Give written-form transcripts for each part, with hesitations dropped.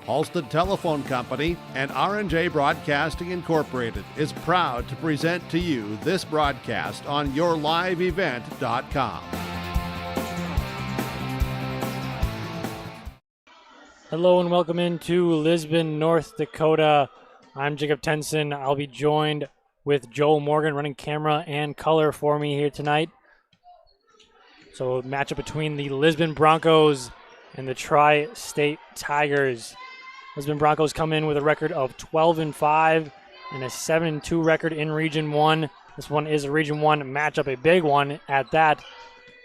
Halstead Telephone Company and R&J Broadcasting Incorporated is proud to present to you this broadcast on yourliveevent.com. Hello and welcome into Lisbon, North Dakota. I'm Jacob Tenson. I'll be joined with Joel Morgan running camera and color for me here tonight. So a matchup between the Lisbon Broncos and the Tri-State Tigers. Lisbon Broncos come in with a record of 12-5 and a 7-2 record in Region 1. This one is a Region 1 matchup, a big one at that.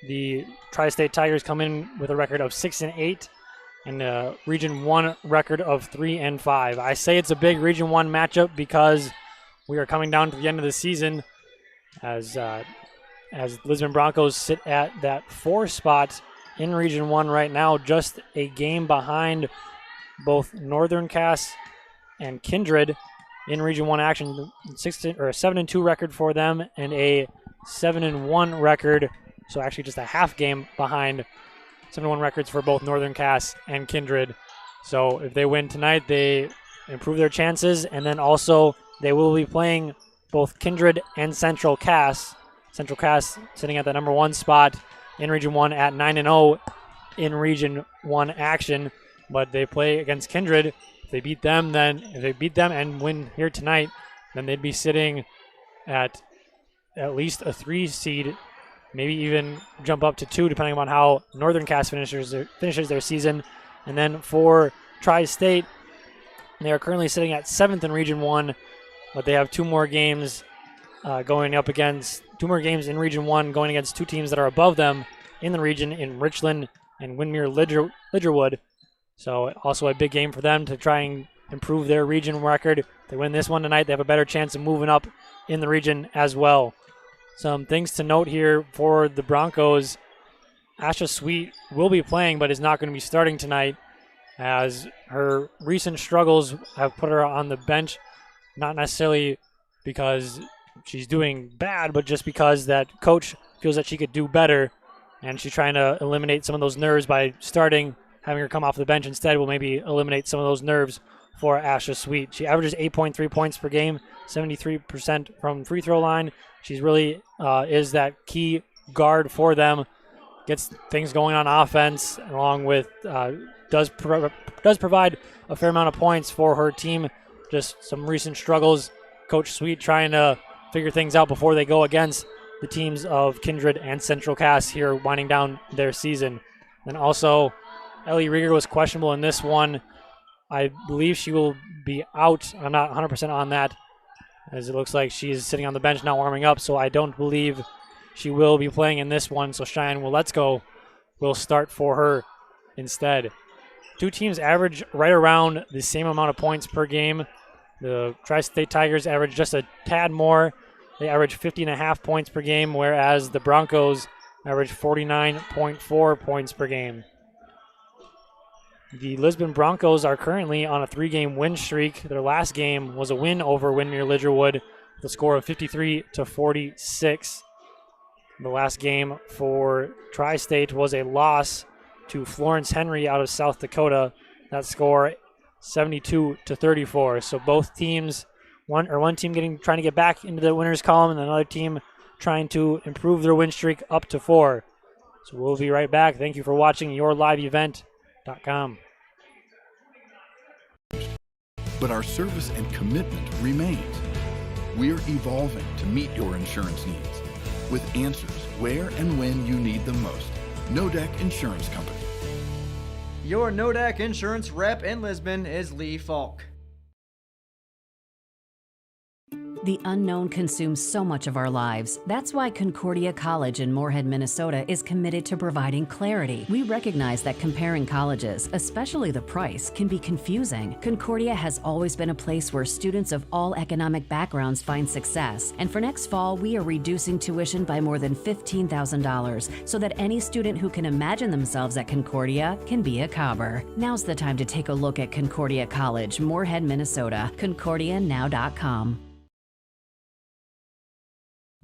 The Tri-State Tigers come in with a record of 6-8 and a Region 1 record of 3-5. I say it's a big Region 1 matchup because we are coming down to the end of the season as Lisbon Broncos sit at that 4 spot in Region 1 right now, just a game behind both Northern Cass and Kindred in Region 1 action. A 7-2 record for them and a 7-1 record, so actually just a half game behind 7-1 records for both Northern Cass and Kindred. So if they win tonight, they improve their chances, and then also they will be playing both Kindred and Central Cass. Central Cass sitting at the number 1 spot in Region 1 at 9-0 in Region 1 action. But they play against Kindred. If they beat them and win here tonight, then they'd be sitting at least a 3 seed, maybe even jump up to 2, depending on how Northern Cass finishes their season. And then for Tri-State, they are currently sitting at 7th in Region 1, but they have 2 more games in Region 1 going against 2 teams that are above them in the region in Richland and Windermere Lidgerwood. So also a big game for them to try and improve their region record. If they win this one tonight, they have a better chance of moving up in the region as well. Some things to note here for the Broncos. Asha Sweet will be playing, but is not going to be starting tonight, as her recent struggles have put her on the bench, not necessarily because she's doing bad, but just because that coach feels that she could do better, and she's trying to eliminate some of those nerves by starting. Having her come off the bench instead will maybe eliminate some of those nerves for Asha Sweet. She averages 8.3 points per game, 73% from free throw line. She's really is that key guard for them. Gets things going on offense, along with does provide a fair amount of points for her team. Just some recent struggles. Coach Sweet trying to figure things out before they go against the teams of Kindred and Central Cass here winding down their season. And also, Ellie Rieger was questionable in this one. I believe she will be out. I'm not 100% on that, as it looks like she's sitting on the bench not warming up, so I don't believe she will be playing in this one. So Cheyenne will start for her instead. 2 teams average right around the same amount of points per game. The Tri-State Tigers average just a tad more. They average 50.5 points per game, whereas the Broncos average 49.4 points per game. The Lisbon Broncos are currently on a 3-game win streak. Their last game was a win over Windermere Lidgerwood with a score of 53-46. The last game for Tri-State was a loss to Florence Henry out of South Dakota. That score 72-34. So both teams, one team trying to get back into the winners column, and another team trying to improve their win streak up to 4. So we'll be right back. Thank you for watching yourliveevent.com. But our service and commitment remains. We're evolving to meet your insurance needs with answers where and when you need them most. Nodak Insurance Company. Your Nodak Insurance rep in Lisbon is Lee Falk. The unknown consumes so much of our lives. That's why Concordia College in Moorhead, Minnesota is committed to providing clarity. We recognize that comparing colleges, especially the price, can be confusing. Concordia has always been a place where students of all economic backgrounds find success. And for next fall, we are reducing tuition by more than $15,000 so that any student who can imagine themselves at Concordia can be a Cobber. Now's the time to take a look at Concordia College, Moorhead, Minnesota. ConcordiaNow.com.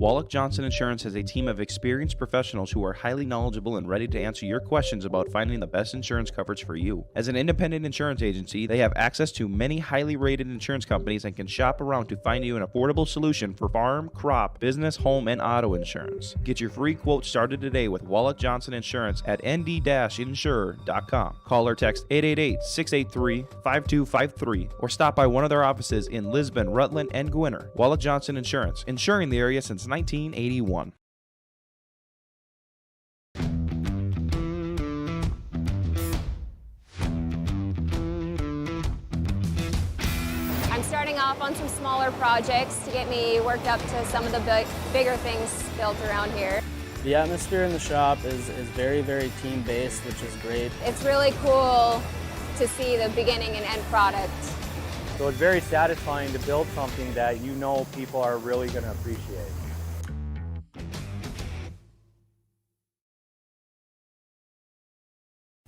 Wallach Johnson Insurance has a team of experienced professionals who are highly knowledgeable and ready to answer your questions about finding the best insurance coverage for you. As an independent insurance agency, they have access to many highly rated insurance companies and can shop around to find you an affordable solution for farm, crop, business, home, and auto insurance. Get your free quote started today with Wallach Johnson Insurance at nd-insurer.com. Call or text 888-683-5253 or stop by one of their offices in Lisbon, Rutland, and Gwinner. Wallach Johnson Insurance, insuring the area since 1981. I'm starting off on some smaller projects to get me worked up to some of the bigger things built around here. The atmosphere in the shop is very, very team-based, which is great. It's really cool to see the beginning and end product. So it's very satisfying to build something that you know people are really going to appreciate.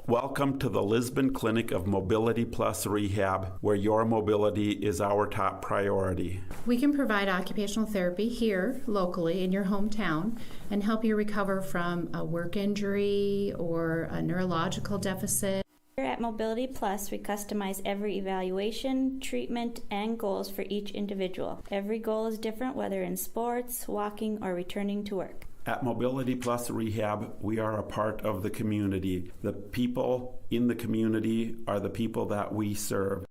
Welcome to the Lisbon Clinic of Mobility Plus Rehab, where your mobility is our top priority. We can provide occupational therapy here locally in your hometown and help you recover from a work injury or a neurological deficit. Here at Mobility Plus, we customize every evaluation, treatment, and goals for each individual. Every goal is different, whether in sports, walking, or returning to work. At Mobility Plus Rehab, we are a part of the community. The people in the community are the people that we serve.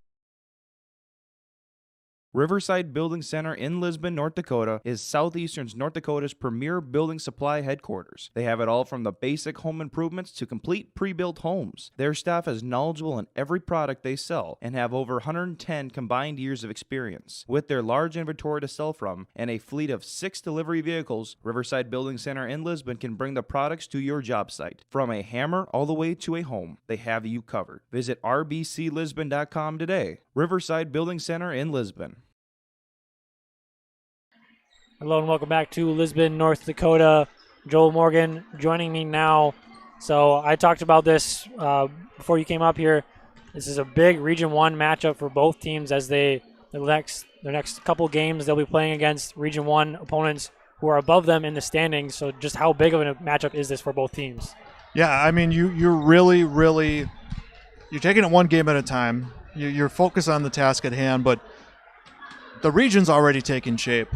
Riverside Building Center in Lisbon, North Dakota is Southeastern North Dakota's premier building supply headquarters. They have it all from the basic home improvements to complete pre-built homes. Their staff is knowledgeable in every product they sell and have over 110 combined years of experience. With their large inventory to sell from and a fleet of 6 delivery vehicles, Riverside Building Center in Lisbon can bring the products to your job site. From a hammer all the way to a home, they have you covered. Visit rbclisbon.com today. Riverside Building Center in Lisbon. Hello and welcome back to Lisbon, North Dakota. Joel Morgan joining me now. So I talked about this before you came up here. This is a big Region 1 matchup for both teams as their next couple games they'll be playing against Region 1 opponents who are above them in the standings. So just how big of a matchup is this for both teams? Yeah, I mean, you're really you're taking it one game at a time. You're focused on the task at hand, but the region's already taken shape,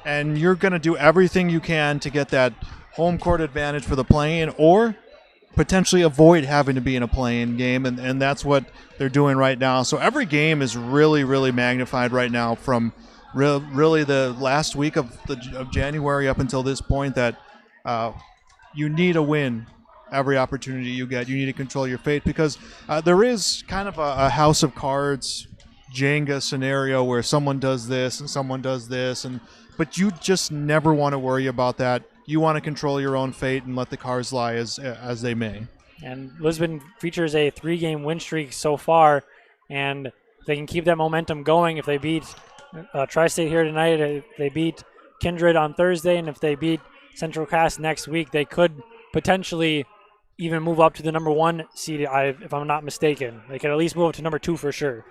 and you're going to do everything you can to get that home court advantage for the play-in or potentially avoid having to be in a play-in game, and that's what they're doing right now. So every game is really magnified right now from really the last week of January up until this point that you need a win every opportunity you get. You need to control your fate because there is kind of a house of cards Jenga scenario where someone does this and someone does this, but you just never want to worry about that. You want to control your own fate and let the cards lie as they may. And Lisbon features a 3-game win streak so far, and they can keep that momentum going if they beat Tri-State here tonight, if they beat Kindred on Thursday, and if they beat Central Cass next week, they could potentially even move up to the number 1 seed, if I'm not mistaken. They could at least move up to number 2 for sure.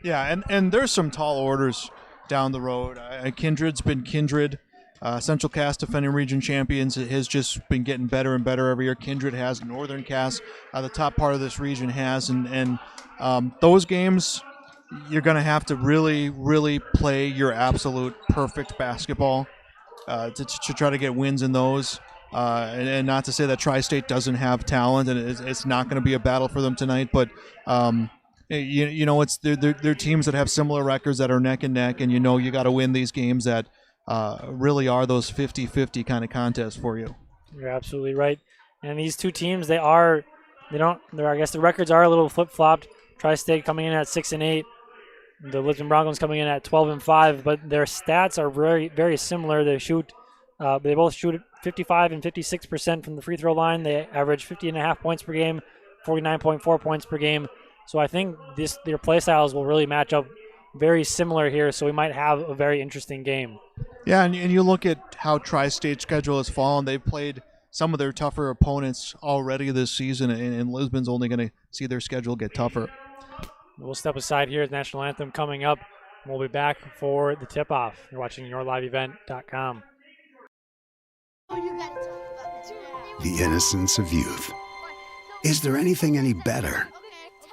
Yeah, and there's some tall orders down the road. Kindred's been Kindred. Central Cass, defending region champions, has just been getting better and better every year. Kindred has. Northern Cass, the top part of this region has. And those games, you're going to have to really play your absolute perfect basketball to try to get wins in those. And not to say that Tri-State doesn't have talent, and it's not going to be a battle for them tonight, but you know, they're teams that have similar records that are neck and neck, and you got to win these games that really are those 50-50 kind of contests for you. You're absolutely right. And these two teams, I guess the records are a little flip-flopped. Tri-State coming in at 6-8, the Lisbon Broncos coming in at 12-5, but their stats are very similar. They both shoot 55 and 56% from the free throw line. They average 50.5 points per game, 49.4 points per game. So I think their play styles will really match up very similar here, so we might have a very interesting game. Yeah, and you look at how Tri-State's schedule has fallen. They've played some of their tougher opponents already this season, and Lisbon's only going to see their schedule get tougher. We'll step aside here. The National Anthem coming up. We'll be back for the tip-off. You're watching YourLiveEvent.com. The innocence of youth. Is there anything any better?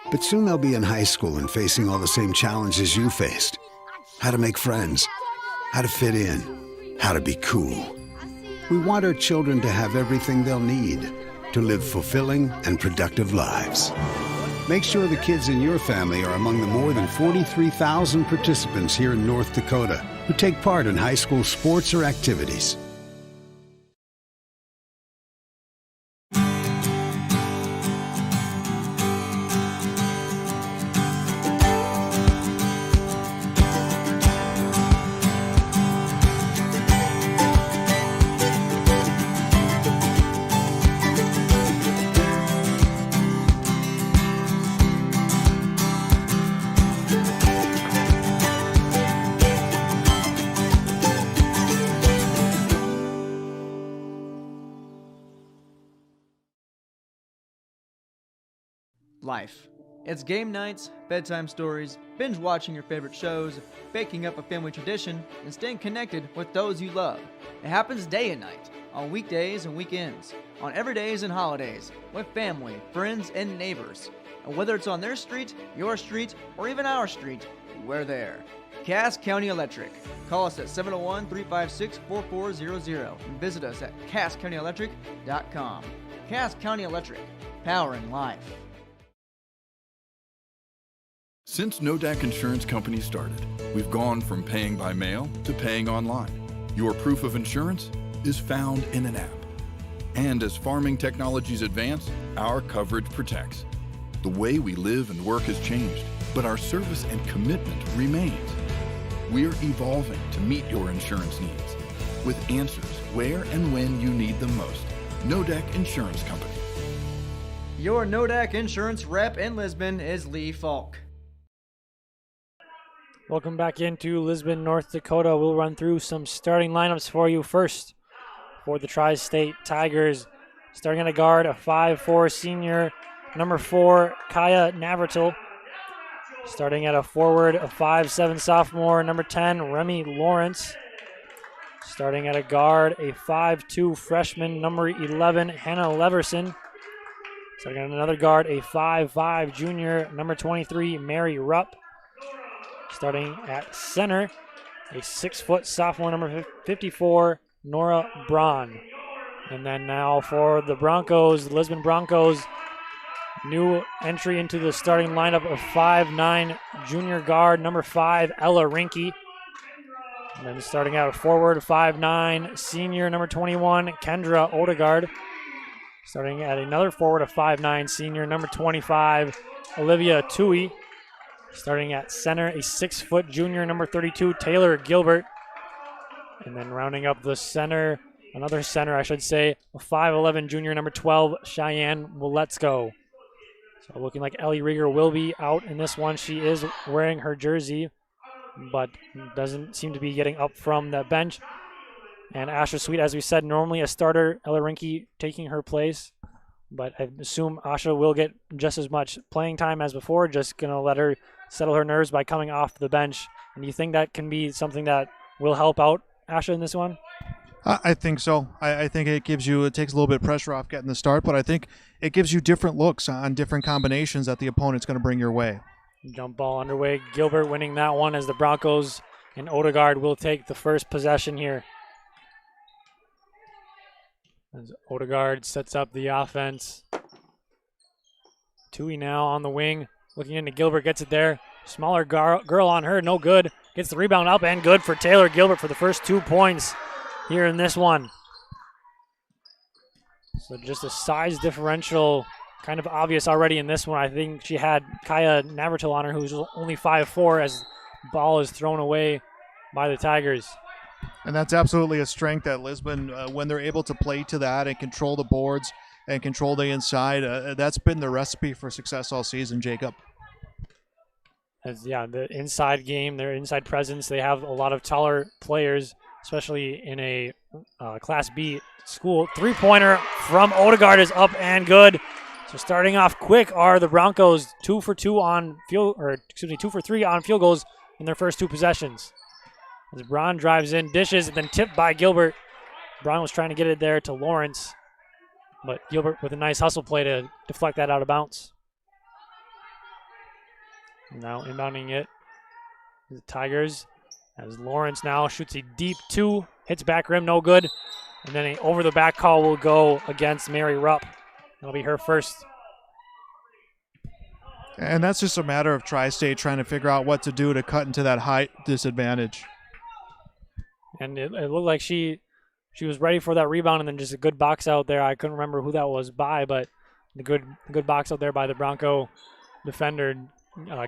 But soon they'll be in high school and facing all the same challenges you faced. How to make friends, how to fit in, how to be cool. We want our children to have everything they'll need to live fulfilling and productive lives. Make sure the kids in your family are among the more than 43,000 participants here in North Dakota who take part in high school sports or activities. Life. It's game nights, bedtime stories, binge watching your favorite shows, baking up a family tradition, and staying connected with those you love. It happens day and night, on weekdays and weekends, on everydays and holidays, with family, friends, and neighbors. And whether it's on their street, your street, or even our street, we're there. Cass County Electric. Call us at 701-356-4400 and visit us at CassCountyElectric.com. Cass County Electric, powering life. Since Nodak Insurance Company started, we've gone from paying by mail to paying online. Your proof of insurance is found in an app. And as farming technologies advance, our coverage protects. The way we live and work has changed, but our service and commitment remains. We're evolving to meet your insurance needs with answers where and when you need them most. Nodak Insurance Company. Your Nodak Insurance rep in Lisbon is Lee Falk. Welcome back into Lisbon, North Dakota. We'll run through some starting lineups for you. First, for the Tri-State Tigers, starting at a guard, a 5'4" senior, number 4, Kaya Navratil. Starting at a forward, a 5'7" sophomore, number 10, Remy Lawrence. Starting at a guard, a 5'2" freshman, number 11, Hannah Leverson. Starting at another guard, a 5'5" junior, number 23, Mary Rupp. Starting at center, a 6-foot sophomore, number 54, Nora Braun. And then now for the Broncos, the Lisbon Broncos, new entry into the starting lineup of 5'9" junior guard, number 5, Ella Rinke. And then starting out forward, 5'9" senior, number 21, Kendra Odegaard. Starting at another forward, a 5'9" senior, number 25, Olivia Tui. Starting at center, a 6-foot junior, number 32, Taylor Gilbert. And then rounding up the center, another center, I should say, a 5'11" junior, number 12, Cheyenne Woletsko. So looking like Ellie Rieger will be out in this one. She is wearing her jersey, but doesn't seem to be getting up from the bench. And Asha Sweet, as we said, normally a starter, Ella Rinke taking her place. But I assume Asha will get just as much playing time as before, just going to let her settle her nerves by coming off the bench. And do you think that can be something that will help out Asha in this one? I think so. I think it takes a little bit of pressure off getting the start, but I think it gives you different looks on different combinations that the opponent's going to bring your way. Jump ball underway. Gilbert winning that one as the Broncos and Odegaard will take the first possession here. As Odegaard sets up the offense. Tui now on the wing. Looking into Gilbert, gets it there. Smaller girl on her, no good. Gets the rebound up and good for Taylor Gilbert for the first 2 points here in this one. So just a size differential kind of obvious already in this one. I think she had Kaya Navratil on her, who's only 5'4", as ball is thrown away by the Tigers. And that's absolutely a strength at Lisbon when they're able to play to that and control the boards and control the inside. That's been the recipe for success all season, Jacob. The inside game, their inside presence, they have a lot of taller players, especially in a Class B school. Three-pointer from Odegaard is up and good. So starting off quick are the Broncos, 2 for 3 on field goals in their first 2 possessions. As Braun drives in, dishes, and then tipped by Gilbert. Braun was trying to get it there to Lawrence, but Gilbert with a nice hustle play to deflect that out of bounds. Now inbounding it, the Tigers, as Lawrence now shoots a deep 2, hits back rim, no good. And then an over-the-back call will go against Mary Rupp. That'll be her first. And that's just a matter of Tri-State trying to figure out what to do to cut into that height disadvantage. And it looked like she was ready for that rebound, and then just a good box out there. I couldn't remember who that was by, but the good box out there by the Bronco defender,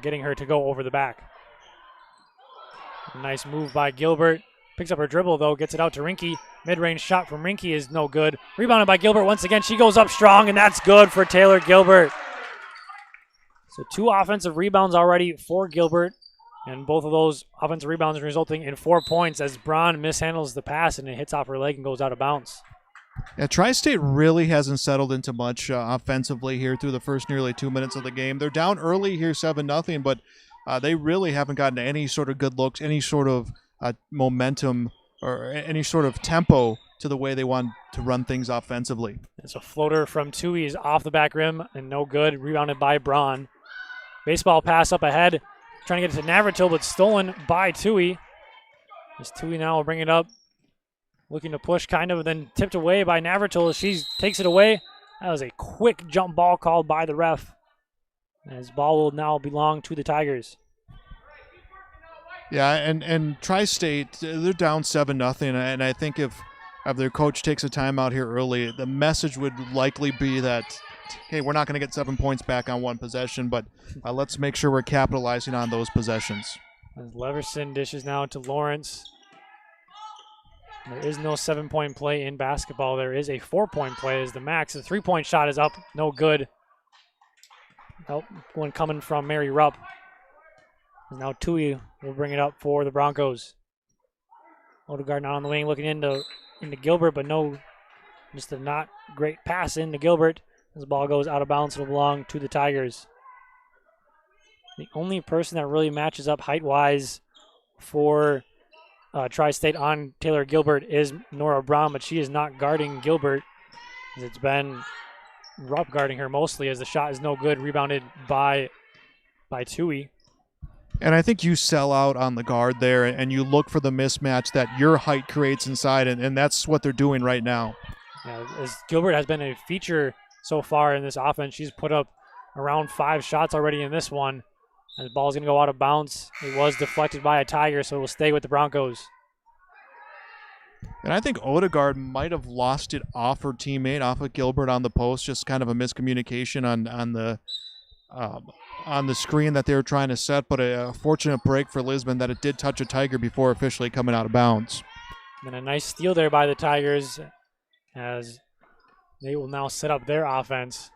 getting her to go over the back. A nice move by Gilbert. Picks up her dribble, though, gets it out to Rinke. Mid-range shot from Rinke is no good. Rebounded by Gilbert once again. She goes up strong, and that's good for Taylor Gilbert. So 2 offensive rebounds already for Gilbert, and both of those offensive rebounds resulting in 4 points as Braun mishandles the pass, and it hits off her leg and goes out of bounds. Yeah, Tri-State really hasn't settled into much offensively here through the first nearly 2 minutes of the game. They're down early here 7-0, but they really haven't gotten any sort of good looks, any sort of momentum or any sort of tempo to the way they want to run things offensively. It's a floater from Tui is off the back rim and no good. Rebounded by Braun. Baseball pass up ahead. Trying to get it to Navratil, but stolen by Tui. As Tui now will bring it up. Looking to push kind of, then tipped away by Navratil as she takes it away. That was a quick jump ball called by the ref. As ball will now belong to the Tigers. Yeah, and Tri-State, they're down 7-0, and I think if their coach takes a timeout here early, the message would likely be that, hey, we're not going to get 7 points back on one possession, but let's make sure we're capitalizing on those possessions. As Leverson dishes now to Lawrence. There is no 7-point play in basketball. There is a 4-point play as the max. The 3-point shot is up, no good. One coming from Mary Rupp. Now Tui will bring it up for the Broncos. Odegaard now on the wing looking into Gilbert, but no, just a not great pass into Gilbert. As the ball goes out of bounds, it'll belong to the Tigers. The only person that really matches up height-wise for Tri-State on Taylor Gilbert is Nora Braun, but she is not guarding Gilbert. As it's been Rupp guarding her mostly as the shot is no good, rebounded by Tui. And I think you sell out on the guard there, and you look for the mismatch that your height creates inside, and that's what they're doing right now. Yeah, as Gilbert has been a feature so far in this offense. She's put up around 5 shots already in this one. And the ball's going to go out of bounds. It was deflected by a Tiger, so it will stay with the Broncos. And I think Odegaard might have lost it off her teammate, off of Gilbert on the post, just kind of a miscommunication on the screen that they were trying to set, but a fortunate break for Lisbon that it did touch a Tiger before officially coming out of bounds. And a nice steal there by the Tigers as they will now set up their offense.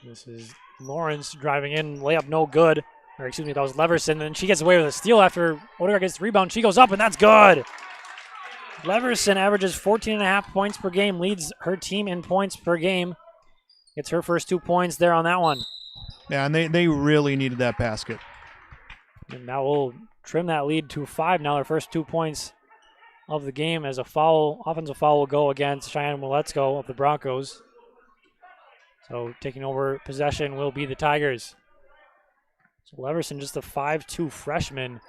This is Lawrence driving in, layup no good. Or excuse me, that was Leverson. And she gets away with a steal after Odegaard gets the rebound. She goes up, and that's good. Leverson averages 14.5 points per game, leads her team in points per game. Gets her first 2 points there on that one. Yeah, and they really needed that basket. And now we'll trim that lead to 5 now, their first 2 points of the game as a foul, offensive foul will go against Cheyenne Wilecko of the Broncos. So taking over possession will be the Tigers. So Leverson, just a 5'2 freshman,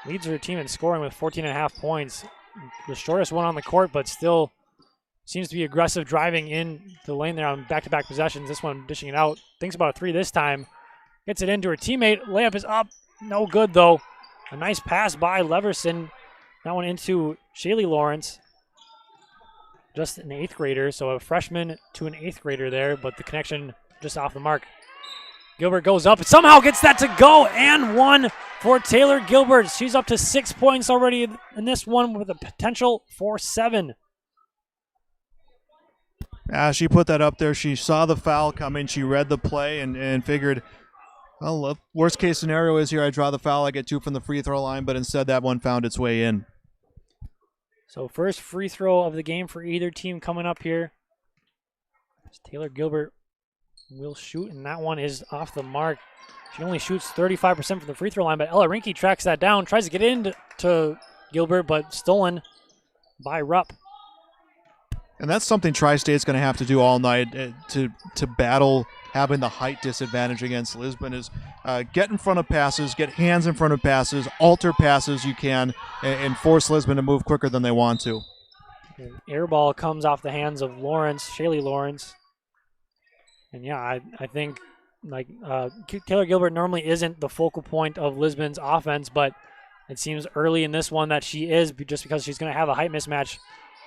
leads her team in scoring with 14.5 points. The shortest one on the court, but still seems to be aggressive driving in the lane there on back-to-back possessions. This one dishing it out. Thinks about a 3 this time. Gets it into her teammate. Layup is up. No good, though. A nice pass by Leverson. That one into Shaylee Lawrence. Just an 8th grader, so a freshman to an 8th grader there, but the connection just off the mark. Gilbert goes up and somehow gets that to go, and 1 for Taylor Gilbert. She's up to 6 points already in this one with a potential for 7. She put that up there. She saw the foul coming. She read the play and figured, well, worst case scenario is here I draw the foul, I get 2 from the free throw line, but instead that one found its way in. So first free throw of the game for either team coming up here. Taylor Gilbert will shoot, and that one is off the mark. She only shoots 35% from the free throw line, but Ella Rinke tracks that down, tries to get into Gilbert, but stolen by Rupp. And that's something Tri-State's going to have to do all night to battle having the height disadvantage against Lisbon is get in front of passes, get hands in front of passes, alter passes you can, and force Lisbon to move quicker than they want to. Air ball comes off the hands of Shaylee Lawrence. And yeah, I think like Taylor Gilbert normally isn't the focal point of Lisbon's offense, but it seems early in this one that she is, just because she's going to have a height mismatch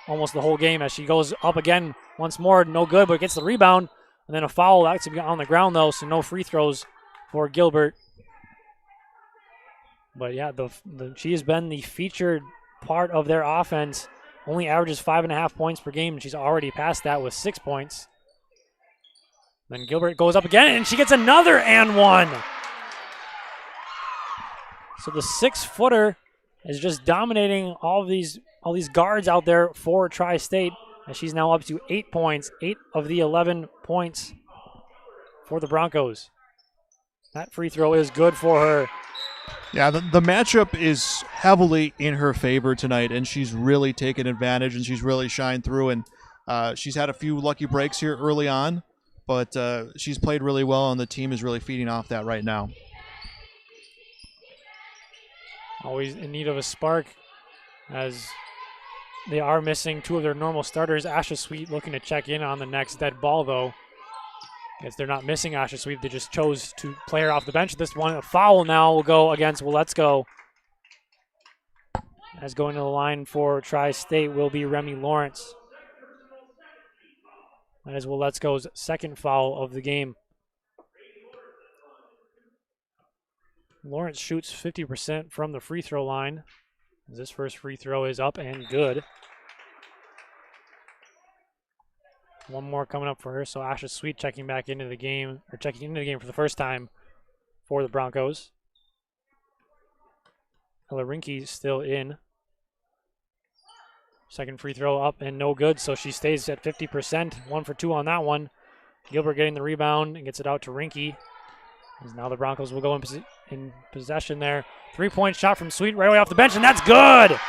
almost the whole game as she goes up again once more. No good, but gets the rebound. And then a foul actually on the ground, though, so no free throws for Gilbert. But yeah, she has been the featured part of their offense. Only averages 5.5 points per game, and she's already passed that with 6 points. Then Gilbert goes up again, and she gets another and one. So the 6-footer is just dominating all these guards out there for Tri-State, as she's now up to 8 points, 8 of the 11 points for the Broncos. That free throw is good for her. Yeah, the matchup is heavily in her favor tonight, and she's really taken advantage, and she's really shined through. And she's had a few lucky breaks here early on, but she's played really well, and the team is really feeding off that right now. Always in need of a spark, as they are missing 2 of their normal starters. Asha Sweet looking to check in on the next dead ball, though. Guess they're not missing Asha Sweet. They just chose to play her off the bench. This one, a foul now will go against Let's-Go. As going to the line for Tri-State will be Remy Lawrence. That is Let's-Go's second foul of the game. Lawrence shoots 50% from the free throw line. This first free throw is up and good. One more coming up for her, so Asha Sweet checking into the game for the first time for the Broncos. Ella Rinke still in. Second free throw up and no good, so she stays at 50%. 1 for 2 on that one. Gilbert getting the rebound and gets it out to Rinke. As now the Broncos will go in possession there. 3-point shot from Sweet right away off the bench, and that's good!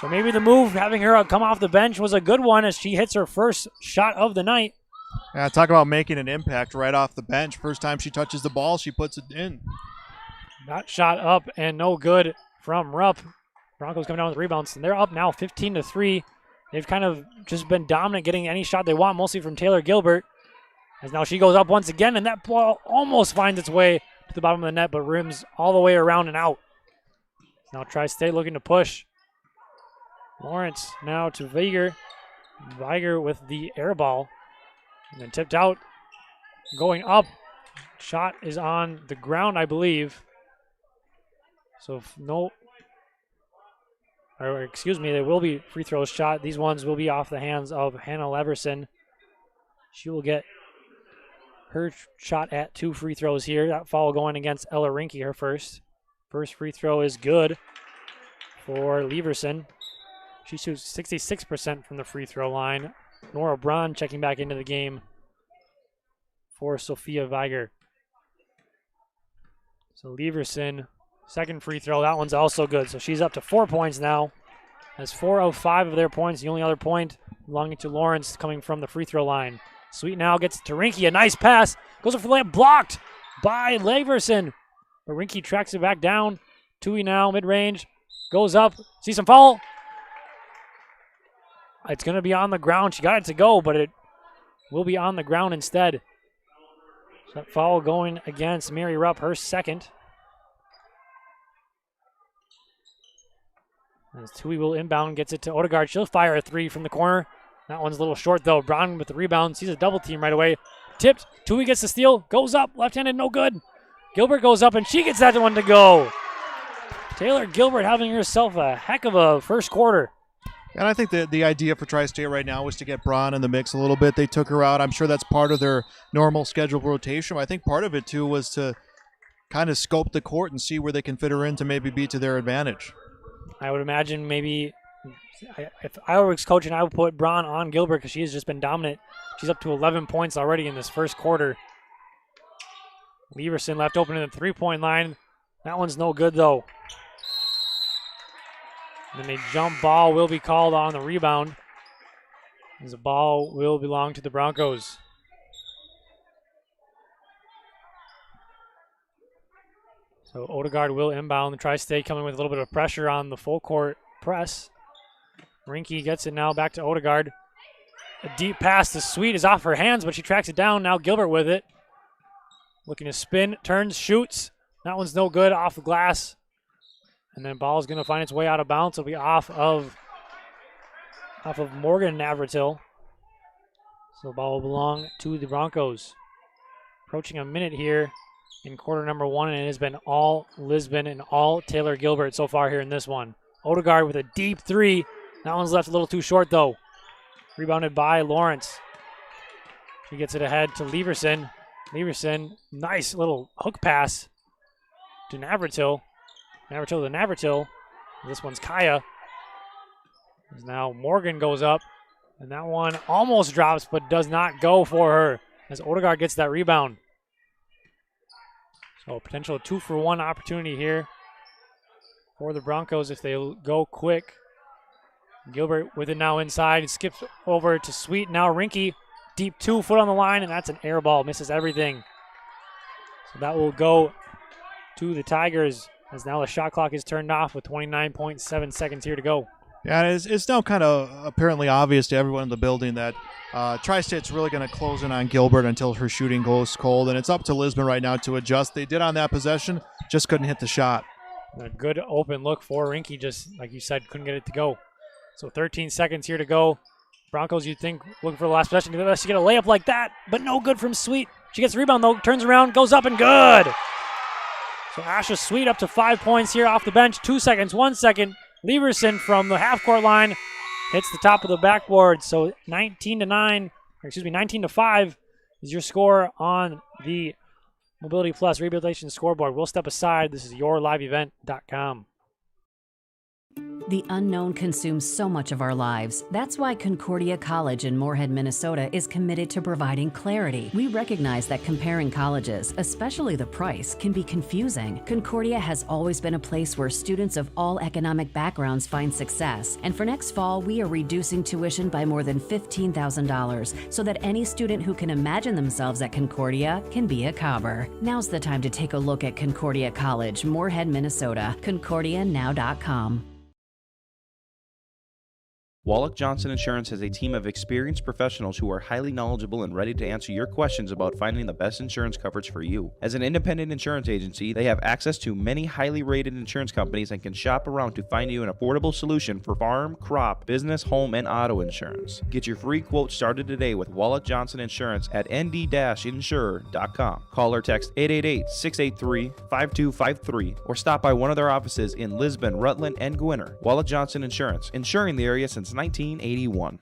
So maybe the move, having her come off the bench, was a good one as she hits her first shot of the night. Yeah, talk about making an impact right off the bench. First time she touches the ball, she puts it in. That shot up and no good from Rupp. Broncos coming down with rebounds, and they're up now 15-3. They've kind of just been dominant, getting any shot they want, mostly from Taylor Gilbert. As now she goes up once again, and that ball almost finds its way to the bottom of the net, but rims all the way around and out. Now Tri-State looking to push. Lawrence now to Viger. Viger with the air ball. And then tipped out. Going up. Shot is on the ground, I believe. So there will be free throws shot. These ones will be off the hands of Hannah Leverson. She will get her shot at 2 free throws here. That foul going against Ella Rinke, her first. First free throw is good for Leverson. She shoots 66% from the free throw line. Nora Braun checking back into the game for Sophia Viger. So Leverson, second free throw. That one's also good. So she's up to 4 points now. Has 4 of 5 of their points. The only other point belonging to Lawrence coming from the free throw line. Sweet now gets to Rinke. A nice pass. Goes up for the layup. Blocked by Leverson. But Rinke tracks it back down. Tui now, mid-range. Goes up. See some foul. It's going to be on the ground. She got it to go, but it will be on the ground instead. So that foul going against Mary Rupp, her second. As Tui will inbound, gets it to Odegaard. She'll fire a 3 from the corner. That one's a little short, though. Brown with the rebound. Sees a double team right away. Tipped. Tui gets the steal. Goes up. Left-handed, no good. Gilbert goes up, and she gets that one to go. Taylor Gilbert having herself a heck of a first quarter. And I think the idea for Tri-State right now was to get Braun in the mix a little bit. They took her out. I'm sure that's part of their normal scheduled rotation. I think part of it, too, was to kind of scope the court and see where they can fit her in to maybe be to their advantage. I would imagine maybe if I was coaching, I would put Braun on Gilbert because she has just been dominant. She's up to 11 points already in this first quarter. Leverson left open in the three-point line. That one's no good, though. And a jump ball will be called on the rebound. As the ball will belong to the Broncos. So Odegaard will inbound. The Tri-State coming with a little bit of pressure on the full court press. Rinke gets it now back to Odegaard. A deep pass to Sweet is off her hands, but she tracks it down. Now Gilbert with it. Looking to spin, turns, shoots. That one's no good, off the glass. And then ball is going to find its way out of bounds. It'll be off of Morgan Navratil. So the ball will belong to the Broncos. Approaching a minute here in quarter number 1, and it has been all Lisbon and all Taylor Gilbert so far here in this one. Odegaard with a deep 3. That one's left a little too short, though. Rebounded by Lawrence. She gets it ahead to Leverson. Leverson, nice little hook pass to Navratil. Navratil to Navratil. This one's Kaya. As now Morgan goes up, and that one almost drops but does not go for her as Odegaard gets that rebound. So potential 2-for-1 opportunity here for the Broncos if they go quick. Gilbert with it now inside. It skips over to Sweet. Now Rinke, deep 2, foot on the line, and that's an air ball. Misses everything. So that will go to the Tigers as now the shot clock is turned off with 29.7 seconds here to go. Yeah, it's now kind of apparently obvious to everyone in the building that Tri-State's really going to close in on Gilbert until her shooting goes cold, and it's up to Lisbon right now to adjust. They did on that possession, just couldn't hit the shot. A good open look for Rinke, just like you said, couldn't get it to go. So 13 seconds here to go. Broncos, you'd think, looking for the last possession. She get a layup like that, but no good from Sweet. She gets the rebound, though, turns around, goes up, and good. So Asha Sweet up to 5 points here off the bench. 2 seconds, 1 second. Leverson from the half-court line hits the top of the backboard. So 19 to 5 is your score on the Mobility Plus Rehabilitation Scoreboard. We'll step aside. This is yourliveevent.com. The unknown consumes so much of our lives. That's why Concordia College in Moorhead, Minnesota is committed to providing clarity. We recognize that comparing colleges, especially the price, can be confusing. Concordia has always been a place where students of all economic backgrounds find success. And for next fall, we are reducing tuition by more than $15,000 so that any student who can imagine themselves at Concordia can be a Cobber. Now's the time to take a look at Concordia College, Moorhead, Minnesota. ConcordiaNow.com. Wallach Johnson Insurance has a team of experienced professionals who are highly knowledgeable and ready to answer your questions about finding the best insurance coverage for you. As an independent insurance agency, they have access to many highly rated insurance companies and can shop around to find you an affordable solution for farm, crop, business, home, and auto insurance. Get your free quote started today with Wallach Johnson Insurance at nd-insurer.com. Call or text 888-683-5253 or stop by one of their offices in Lisbon, Rutland, and Gwinner. Wallach Johnson Insurance, insuring the area since 1981.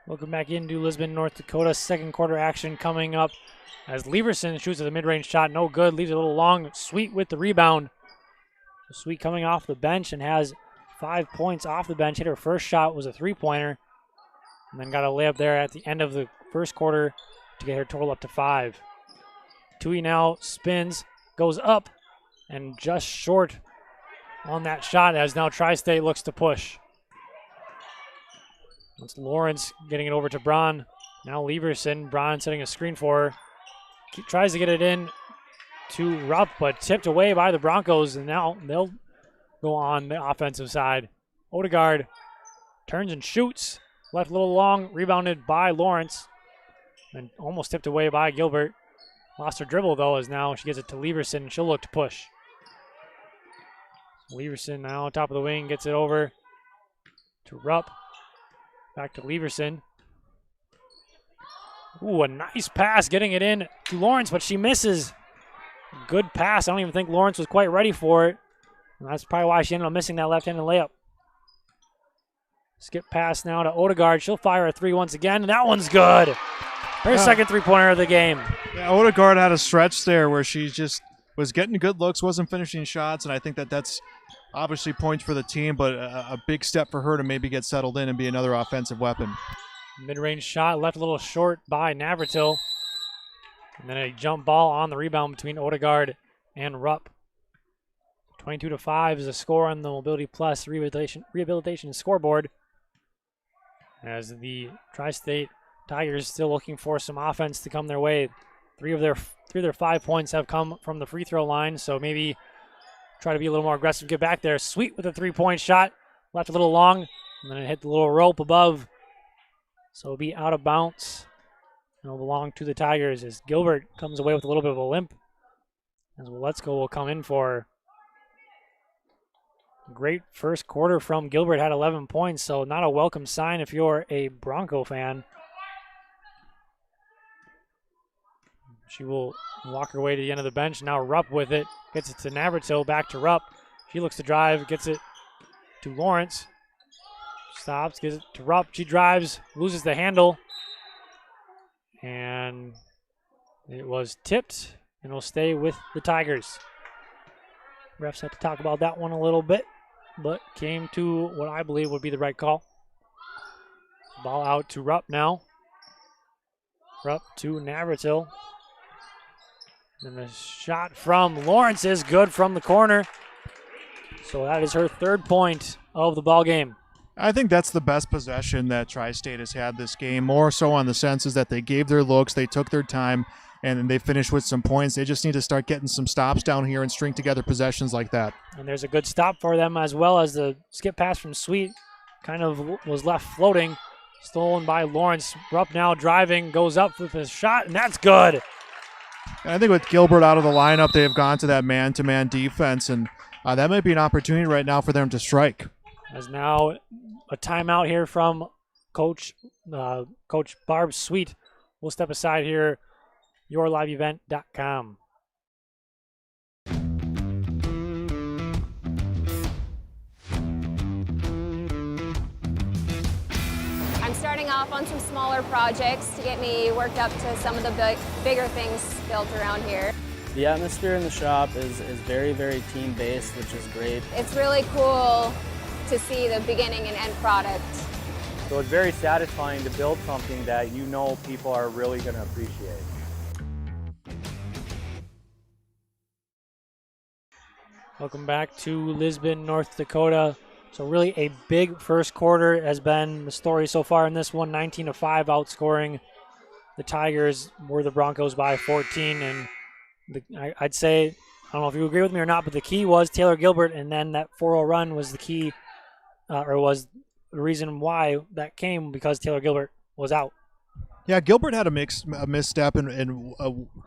Welcome back into Lisbon, North Dakota. Second quarter action coming up as Leverson shoots at the mid-range shot. No good. Leaves it a little long. Sweet with the rebound. Sweet coming off the bench and has 5 points off the bench. Hit her first shot, was a three-pointer. And then got a layup there at the end of the first quarter to get her total up to 5. Tui now spins, goes up, and just short on that shot as now Tri-State looks to push. It's Lawrence getting it over to Braun. Now Leverson. Braun setting a screen for her. Tries to get it in to Rupp, but tipped away by the Broncos, and now they'll go on the offensive side. Odegaard turns and shoots. Left a little long. Rebounded by Lawrence. And almost tipped away by Gilbert. Lost her dribble, though, as now she gets it to Leverson. She'll look to push. Leverson now on top of the wing. Gets it over to Rupp. Back to Leverson. Ooh, a nice pass getting it in to Lawrence, but she misses. Good pass. I don't even think Lawrence was quite ready for it. And that's probably why she ended up missing that left-handed layup. Skip pass now to Odegaard. She'll fire a three once again, and that one's good. Her second three-pointer of the game. Yeah, Odegaard had a stretch there where she just was getting good looks, wasn't finishing shots, and I think that's obviously points for the team, but a big step for her to maybe get settled in and be another offensive weapon. Mid-range shot left a little short by Navratil. And then a jump ball on the rebound between Odegaard and Rupp. 22-5 is the score on the Mobility Plus Rehabilitation Scoreboard. as the Tri-State Tigers still looking for some offense to come their way. Three of their 5 points have come from the free throw line, so maybe try to be a little more aggressive, get back there. Sweet with a 3-point shot, left a little long, and then it hit the little rope above. So it'll be out of bounds. It'll belong to the Tigers as Gilbert comes away with a little bit of a limp. As Let's Go will come in for a great first quarter from Gilbert, had 11 points, so not a welcome sign if you're a Bronco fan. She will walk her way to the end of the bench. Now Rupp with it. Gets it to Navratil. Back to Rupp. She looks to drive. Gets it to Lawrence. Stops. Gives it to Rupp. She drives. Loses the handle. And it was tipped and will stay with the Tigers. Refs had to talk about that one a little bit, but came to what I believe would be the right call. Ball out to Rupp now. Rupp to Navratil. And the shot from Lawrence is good from the corner. So that is her 3rd point of the ball game. I think that's the best possession that Tri-State has had this game, more so on the senses that they gave their looks, they took their time, and they finished with some points. They just need to start getting some stops down here and string together possessions like that. And there's a good stop for them, as well as the skip pass from Sweet kind of was left floating. Stolen by Lawrence. Rupp now driving, goes up with his shot, and that's good. And I think with Gilbert out of the lineup, they have gone to that man-to-man defense, and that might be an opportunity right now for them to strike. As now a timeout here from Coach Barb Sweet. We'll step aside here, yourliveevent.com. I'm starting off on some smaller projects to get me worked up to some of the bigger things built around here. The atmosphere in the shop is very, very team-based, which is great. It's really cool to see the beginning and end product. So it's very satisfying to build something that you know people are really going to appreciate. Welcome back to Lisbon, North Dakota. So really a big first quarter has been the story so far in this one. 19-5 outscoring the Tigers, were the Broncos by 14. And I'd say, I don't know if you agree with me or not, but the key was Taylor Gilbert, and then that 4-0 run was the key, or was the reason why that came, because Taylor Gilbert was out. Yeah, Gilbert had a misstep and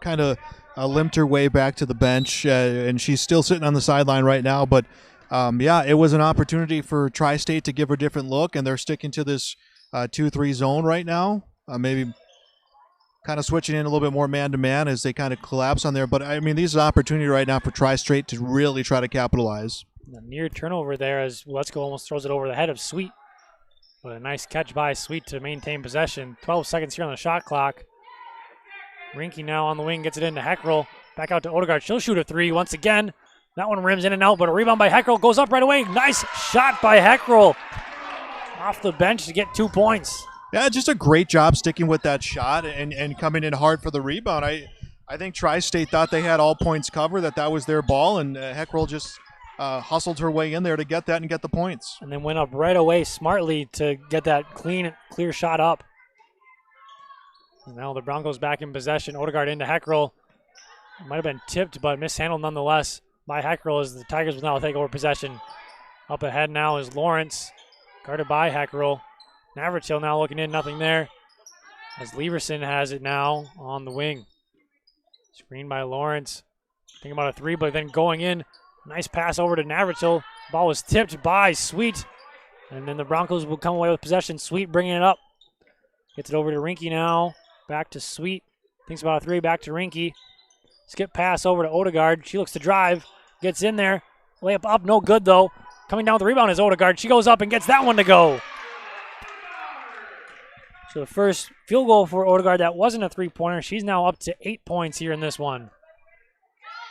kind of limped her way back to the bench, and she's still sitting on the sideline right now. But, yeah, it was an opportunity for Tri-State to give her a different look, and they're sticking to this 2-3 zone right now, maybe kind of switching in a little bit more man-to-man as they kind of collapse on there. But, I mean, these are an opportunity right now for Tri-State to really try to capitalize. A near turnover there as Let's Go almost throws it over the head of Sweet. But a nice catch by Sweet to maintain possession. 12 seconds here on the shot clock. Rinke now on the wing, gets it into Heckrell. Back out to Odegaard. She'll shoot a 3 once again. That one rims in and out, but a rebound by Heckrell. Goes up right away. Nice shot by Heckrell. Off the bench to get 2 points. Yeah, just a great job sticking with that shot and coming in hard for the rebound. I think Tri-State thought they had all points covered, that was their ball, and Heckrell just hustled her way in there to get that and get the points. And then went up right away smartly to get that clear shot up. And now the Broncos back in possession. Odegaard into Heckrell. Might have been tipped, but mishandled nonetheless by Heckrell as the Tigers will now take over possession. Up ahead now is Lawrence, guarded by Heckrell. Navratil now looking in, nothing there. As Leverson has it now on the wing. Screen by Lawrence. Thinking about a 3, but then going in. Nice pass over to Navratil. Ball was tipped by Sweet. And then the Broncos will come away with possession. Sweet bringing it up. Gets it over to Rinke now. Back to Sweet. Thinks about a 3, back to Rinke. Skip pass over to Odegaard. She looks to drive. Gets in there. Layup up, no good though. Coming down with the rebound is Odegaard. She goes up and gets that one to go. So the first field goal for Odegaard, that wasn't a 3-pointer. She's now up to 8 points here in this one.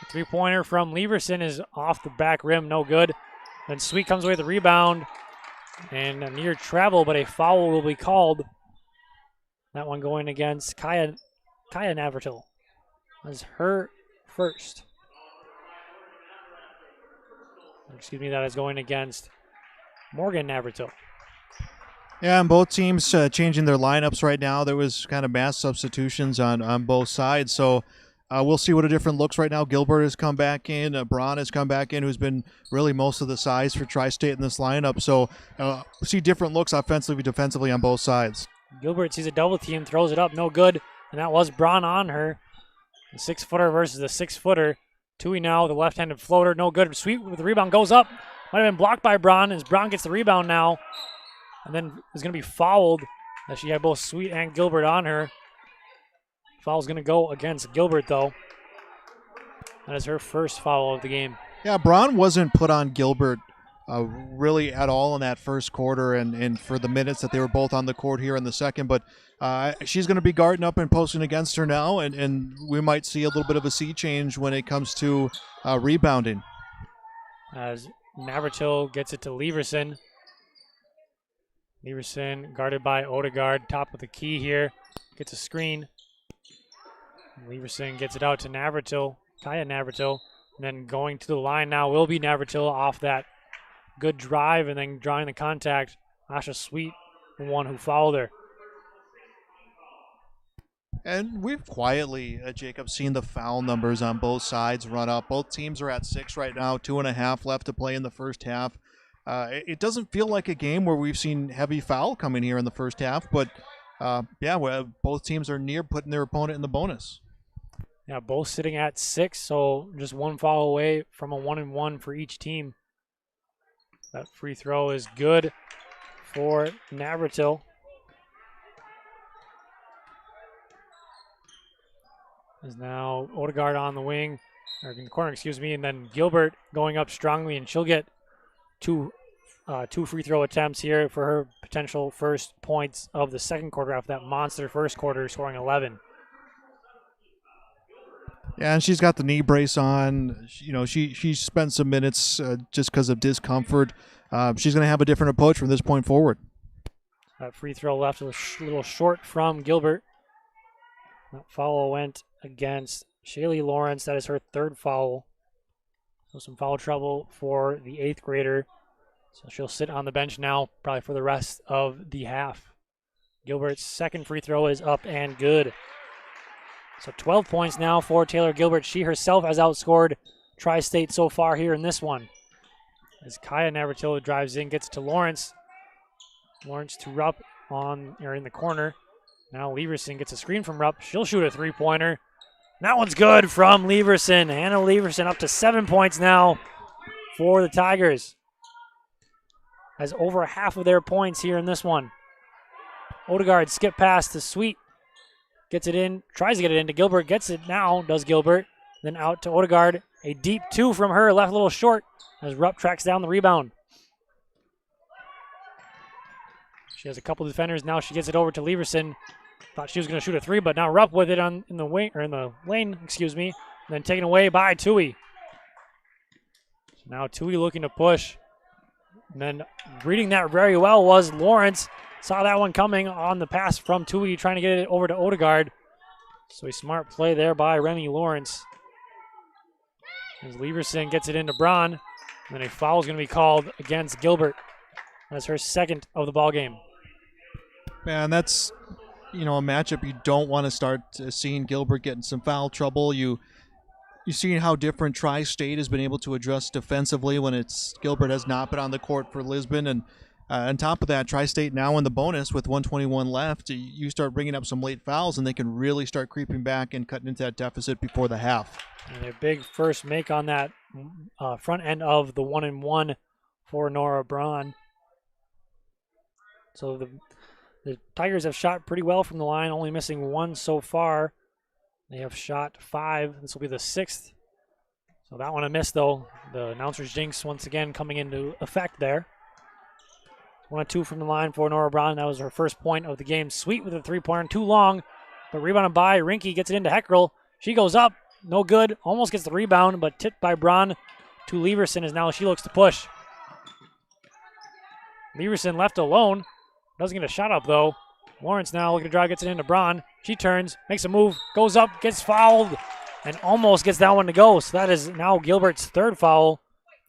The 3-pointer from Leverson is off the back rim, no good. Then Sweet comes away with the rebound. And a near travel, but a foul will be called. That one going against Kaya Navratil. That's her first. Excuse me, that is going against Morgan Navratil. Yeah, and both teams changing their lineups right now. There was kind of mass substitutions on both sides, so we'll see what a different looks right now. Gilbert has come back in. Braun has come back in, who's been really most of the size for Tri-State in this lineup. So see different looks offensively, defensively on both sides. Gilbert sees a double team, throws it up, no good, and that was Braun on her. The 6-footer versus the 6-footer. Tui now with a left-handed floater, no good. Sweet with the rebound, goes up. Might have been blocked by Braun as Braun gets the rebound now. And then is going to be fouled as she had both Sweet and Gilbert on her. Foul's going to go against Gilbert, though. That is her first foul of the game. Yeah, Braun wasn't put on Gilbert really at all in that first quarter and for the minutes that they were both on the court here in the second. But she's going to be guarding up and posting against her now, and we might see a little bit of a sea change when it comes to rebounding. As Navratil gets it to Leverson. Leverson guarded by Odegaard, top of the key here. Gets a screen. Leverson gets it out to Navratil, Kaya Navratil. And then going to the line now will be Navratil off that good drive and then drawing the contact. Asha Sweet, the one who fouled her. And we've quietly, Jacob, seen the foul numbers on both sides run up. Both teams are at 6 right now, 2.5 left to play in the first half. It doesn't feel like a game where we've seen heavy foul coming here in the first half, but both teams are near putting their opponent in the bonus. Yeah, both sitting at 6, so just one foul away from a 1-and-1 for each team. That free throw is good for Navratil. Is now Odegaard on the wing, or in the corner, excuse me, and then Gilbert going up strongly, and she'll get two free throw attempts here for her potential first points of the second quarter after that monster first quarter, scoring 11. Yeah, and she's got the knee brace on. You know, she spent some minutes just because of discomfort. She's going to have a different approach from this point forward. That free throw left a little short from Gilbert. That foul went against Shaylee Lawrence. That is her third foul. So some foul trouble for the 8th grader. So she'll sit on the bench now probably for the rest of the half. Gilbert's second free throw is up and good. So 12 points now for Taylor Gilbert. She herself has outscored Tri-State so far here in this one. As Kaya Navratil drives in, gets it to Lawrence. Lawrence to Rupp in the corner. Now Leverson gets a screen from Rupp. She'll shoot a three-pointer. That one's good from Leverson. Hannah Leverson up to 7 points now for the Tigers. Has over half of their points here in this one. Odegaard skip pass to Sweet. Gets it in, tries to get it into Gilbert, gets it now, does Gilbert. Then out to Odegaard. A deep 2 from her, left a little short as Rupp tracks down the rebound. She has a couple defenders. Now she gets it over to Leverson. Thought she was going to shoot a 3, but now Rupp with it in the lane, excuse me. Then taken away by Tui. So now Tui looking to push. And then reading that very well was Lawrence. Saw that one coming on the pass from Tui, trying to get it over to Odegaard. So a smart play there by Remy Lawrence. As Leverson gets it into Braun. And then a foul is going to be called against Gilbert. That's her second of the ball game. Man, that's a matchup you don't want to start seeing Gilbert getting some foul trouble. You see how different Tri-State has been able to adjust defensively when Gilbert has not been on the court for Lisbon. And on top of that, Tri-State now in the bonus with 1:21 left. You start bringing up some late fouls, and they can really start creeping back and cutting into that deficit before the half. And a big first make on that front end of the 1-and-1 for Nora Braun. So the Tigers have shot pretty well from the line, only missing 1 so far. They have shot 5. This will be the 6th. So that one a miss, though. The announcer's jinx once again coming into effect there. 1-2 from the line for Nora Braun. That was her first point of the game. Sweet with a three-pointer, too long. But rebounded by Rinke, gets it into Heckrell. She goes up, no good. Almost gets the rebound, but tipped by Braun to Leverson as now she looks to push. Leverson left alone. Doesn't get a shot up, though. Lawrence now looking to drive, gets it into Braun. She turns, makes a move, goes up, gets fouled, and almost gets that one to go. So that is now Gilbert's third foul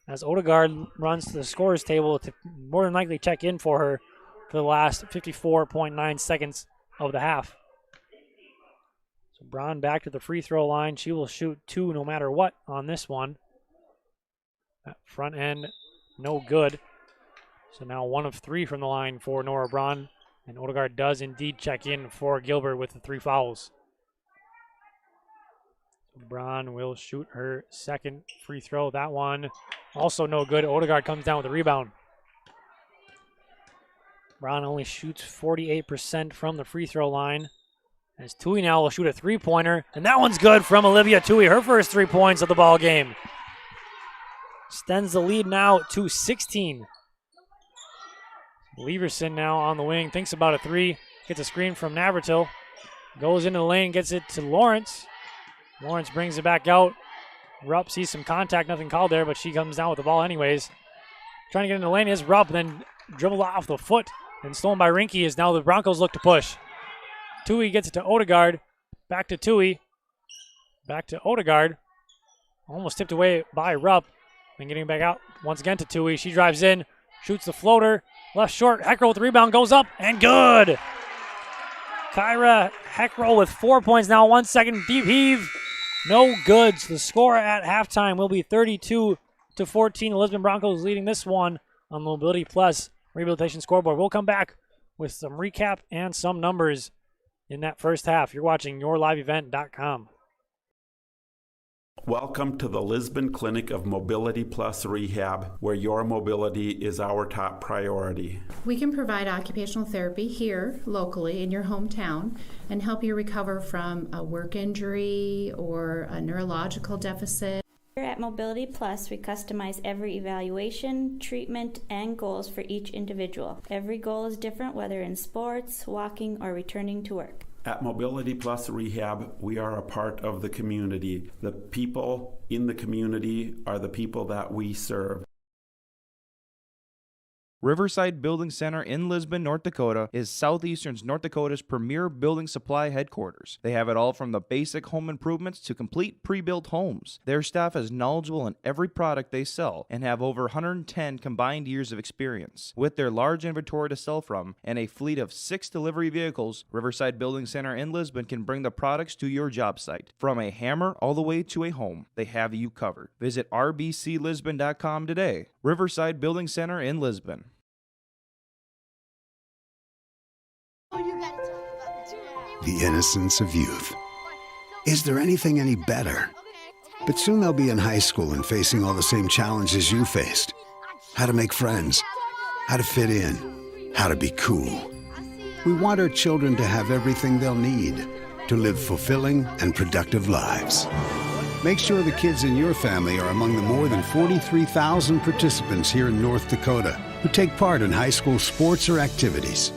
as Odegaard runs to the scorer's table to more than likely check in for her for the last 54.9 seconds of the half. So Braun back to the free throw line. She will shoot 2 no matter what on this one. That front end, no good. So now 1 of 3 from the line for Nora Braun. And Odegaard does indeed check in for Gilbert with the 3 fouls. Braun will shoot her second free throw. That one also no good. Odegaard comes down with the rebound. Braun only shoots 48% from the free throw line. As Tui now will shoot a 3-pointer. And that one's good from Olivia Tui. Her first 3 points of the ball game. Extends the lead now to 16. Leverson now on the wing. Thinks about a 3. Gets a screen from Navratil. Goes into the lane. Gets it to Lawrence. Lawrence brings it back out. Rupp sees some contact. Nothing called there, but she comes down with the ball anyways. Trying to get in the lane is Rupp. Then dribbled off the foot and stolen by Rinke as now the Broncos look to push. Tui gets it to Odegaard. Back to Tui. Back to Odegaard. Almost tipped away by Rupp. Then getting back out once again to Tui. She drives in. Shoots the floater. Left short. Heckrell with the rebound. Goes up and good. Kyra Heckrell with 4 points now. 1 second. Deep heave. No good. So the score at halftime will be 32-14. The Lisbon Broncos leading this one on the Mobility Plus Rehabilitation Scoreboard. We'll come back with some recap and some numbers in that first half. You're watching YourLiveEvent.com. Welcome to the Lisbon Clinic of Mobility Plus Rehab, where your mobility is our top priority. We can provide occupational therapy here locally in your hometown and help you recover from a work injury or a neurological deficit. Here at Mobility Plus, we customize every evaluation, treatment, and goals for each individual. Every goal is different, whether in sports, walking, or returning to work. At Mobility Plus Rehab, we are a part of the community. The people in the community are the people that we serve. Riverside Building Center in Lisbon, North Dakota is Southeastern North Dakota's premier building supply headquarters. They have it all from the basic home improvements to complete pre-built homes. Their staff is knowledgeable in every product they sell and have over 110 combined years of experience. With their large inventory to sell from and a fleet of 6 delivery vehicles, Riverside Building Center in Lisbon can bring the products to your job site. From a hammer all the way to a home, they have you covered. Visit rbclisbon.com today. Riverside Building Center in Lisbon. The innocence of youth. Is there anything any better? But soon they'll be in high school and facing all the same challenges you faced. How to make friends, how to fit in, how to be cool. We want our children to have everything they'll need to live fulfilling and productive lives. Make sure the kids in your family are among the more than 43,000 participants here in North Dakota who take part in high school sports or activities.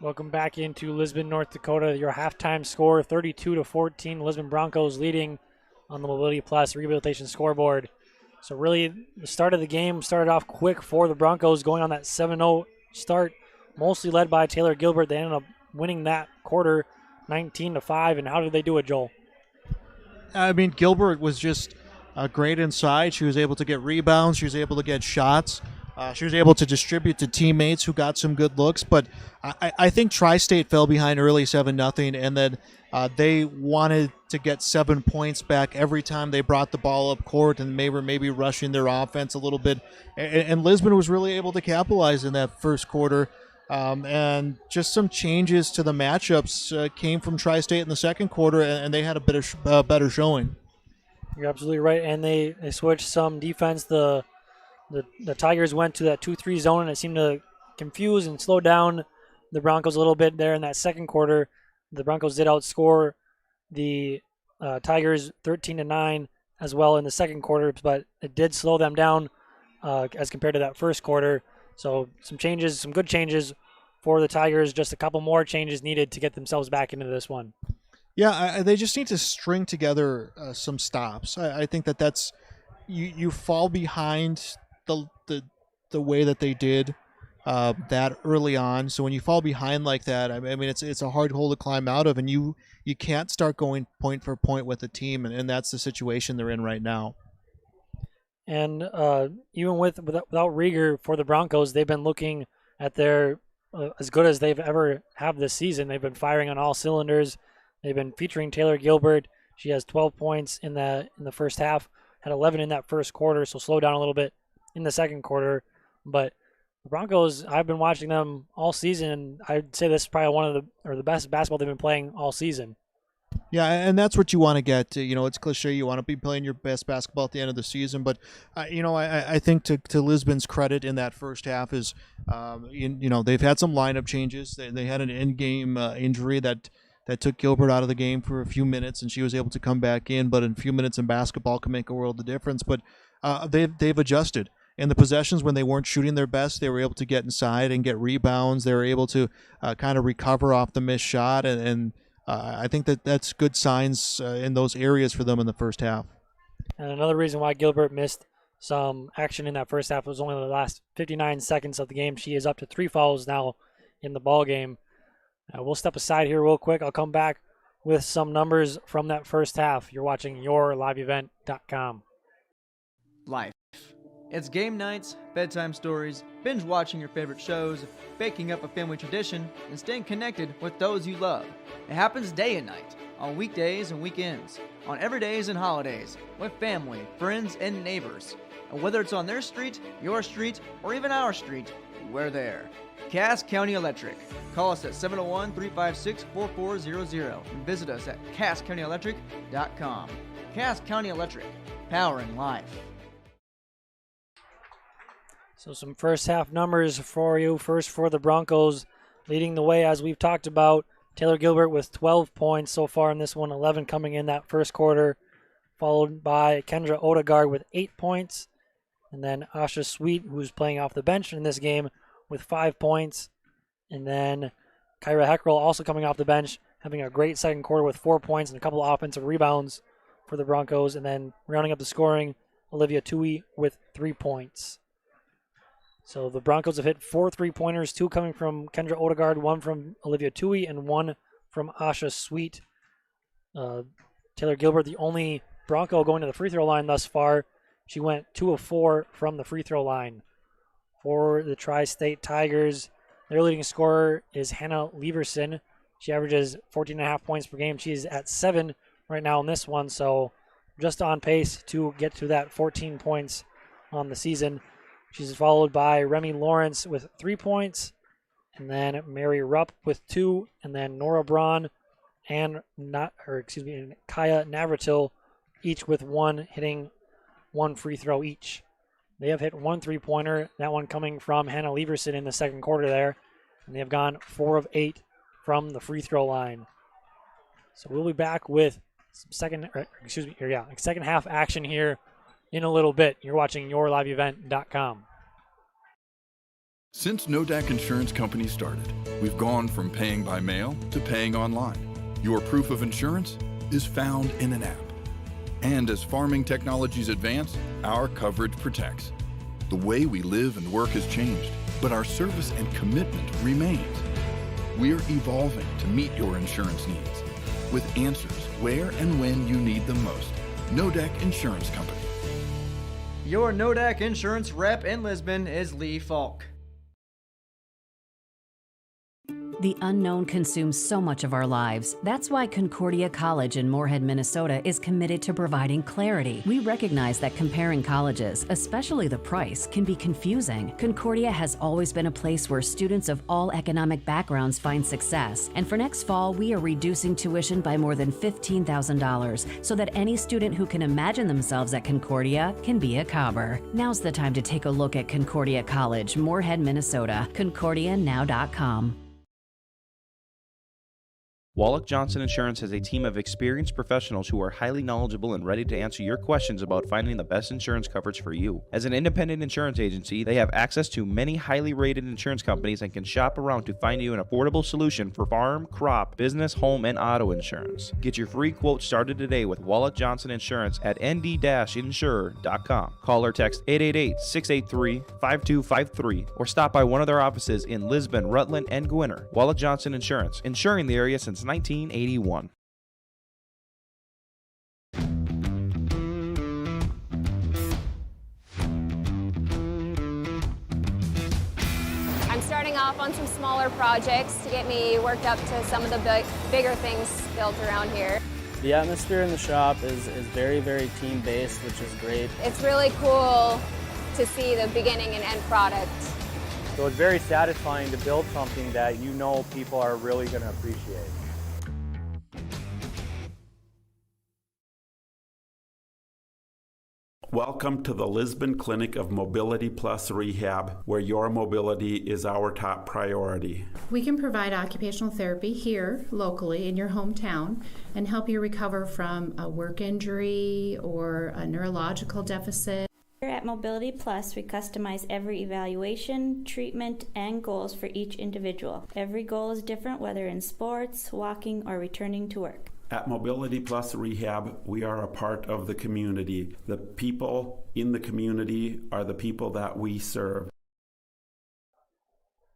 Welcome back into Lisbon, North Dakota. Your halftime score, 32-14. Lisbon Broncos leading on the Mobility Plus Rehabilitation Scoreboard. So really, the start of the game started off quick for the Broncos, going on that 7-0 start, mostly led by Taylor Gilbert. They ended up winning that quarter 19-5. And how did they do it, Joel? I mean, Gilbert was just great inside. She was able to get rebounds. She was able to get shots. She was able to distribute to teammates who got some good looks. But I think Tri-State fell behind early 7-0, and then they wanted to get 7 points back every time they brought the ball up court, and they were maybe rushing their offense a little bit. And Lisbon was really able to capitalize in that first quarter. And just some changes to the matchups came from Tri-State in the second quarter, and they had a better showing. You're absolutely right. And they switched some defense. The Tigers went to that 2-3 zone, and it seemed to confuse and slow down the Broncos a little bit there in that second quarter. The Broncos did outscore the Tigers 13-9 as well in the second quarter, but it did slow them down as compared to that first quarter. So some changes, some good changes for the Tigers. Just a couple more changes needed to get themselves back into this one. Yeah, they just need to string together some stops. I think that's you fall behind the way that they did that early on. So when you fall behind like that, I mean it's a hard hole to climb out of, and you can't start going point for point with the team, and that's the situation they're in right now. And even without Rieger for the Broncos, they've been looking at their as good as they've ever have this season. They've been firing on all cylinders. They've been featuring Taylor Gilbert. She has 12 points in the first half, had 11 in that first quarter, so slowed down a little bit in the second quarter. But the Broncos, I've been watching them all season. I'd say this is probably one of the best basketball they've been playing all season. Yeah, and that's what you want to get. It's cliche. You want to be playing your best basketball at the end of the season. But, I think to Lisbon's credit in that first half is, they've had some lineup changes. They had an in-game injury that took Gilbert out of the game for a few minutes, and she was able to come back in. But in a few minutes in basketball can make a world of difference. But they've adjusted. In the possessions when they weren't shooting their best, they were able to get inside and get rebounds. They were able to kind of recover off the missed shot, and I think that's good signs in those areas for them in the first half. And another reason why Gilbert missed some action in that first half was only the last 59 seconds of the game. She is up to 3 fouls now in the ball game. We'll step aside here real quick. I'll come back with some numbers from that first half. You're watching YourLiveEvent.com. Life. It's game nights, bedtime stories, binge watching your favorite shows, baking up a family tradition, and staying connected with those you love. It happens day and night, on weekdays and weekends, on everydays and holidays, with family, friends, and neighbors. And whether it's on their street, your street, or even our street, we're there. Cass County Electric. Call us at 701-356-4400 and visit us at CassCountyElectric.com. Cass County Electric, powering life. So some first half numbers for you. First for the Broncos, leading the way as we've talked about. Taylor Gilbert with 12 points so far in this one, 11 coming in that first quarter, followed by Kendra Odegaard with 8 points, and then Asha Sweet, who's playing off the bench in this game, with 5 points, and then Kyra Heckrell also coming off the bench, having a great second quarter with 4 points and a couple of offensive rebounds for the Broncos, and then rounding up the scoring, Olivia Tui with 3 points. So the Broncos have hit 4 3-pointers, 2 coming from Kendra Odegaard, 1 from Olivia Tui, and 1 from Asha Sweet. Taylor Gilbert, the only Bronco going to the free throw line thus far. She went 2 of 4 from the free throw line. For the Tri-State Tigers, their leading scorer is Hannah Leverson. She averages 14.5 points per game. She's at 7 right now in this one, so just on pace to get to that 14 points on the season. She's followed by Remy Lawrence with 3 points, and then Mary Rupp with 2, and then Nora Braun and Kaya Navratil each with 1, hitting 1 free throw each. They have hit 1 3-pointer, that one coming from Hannah Leverson in the second quarter there, and they have gone 4 of 8 from the free throw line. So we'll be back with some second half action here in a little bit. You're watching YourLiveEvent.com. Since Nodak Insurance Company started, we've gone from paying by mail to paying online. Your proof of insurance is found in an app. And as farming technologies advance, our coverage protects. The way we live and work has changed, but our service and commitment remains. We're evolving to meet your insurance needs with answers where and when you need them most. Nodak Insurance Company. Your Nodak Insurance rep in Lisbon is Lee Falk. The unknown consumes so much of our lives. That's why Concordia College in Moorhead, Minnesota is committed to providing clarity. We recognize that comparing colleges, especially the price, can be confusing. Concordia has always been a place where students of all economic backgrounds find success. And for next fall, we are reducing tuition by more than $15,000 so that any student who can imagine themselves at Concordia can be a Cobber. Now's the time to take a look at Concordia College, Moorhead, Minnesota. ConcordiaNow.com. Wallach Johnson Insurance has a team of experienced professionals who are highly knowledgeable and ready to answer your questions about finding the best insurance coverage for you. As an independent insurance agency, they have access to many highly rated insurance companies and can shop around to find you an affordable solution for farm, crop, business, home, and auto insurance. Get your free quote started today with Wallach Johnson Insurance at nd-insurer.com. Call or text 888-683-5253 or stop by one of their offices in Lisbon, Rutland, and Gwinnett. Wallach Johnson Insurance, insuring the area since 1981. I'm starting off on some smaller projects to get me worked up to some of the bigger things built around here. The atmosphere in the shop is very, very team-based, which is great. It's really cool to see the beginning and end product. So it's very satisfying to build something that you know people are really going to appreciate. Welcome to the Lisbon Clinic of Mobility Plus Rehab, where your mobility is our top priority. We can provide occupational therapy here locally in your hometown and help you recover from a work injury or a neurological deficit. Here at Mobility Plus, we customize every evaluation, treatment, and goals for each individual. Every goal is different, whether in sports, walking, or returning to work. At Mobility Plus Rehab, we are a part of the community. The people in the community are the people that we serve.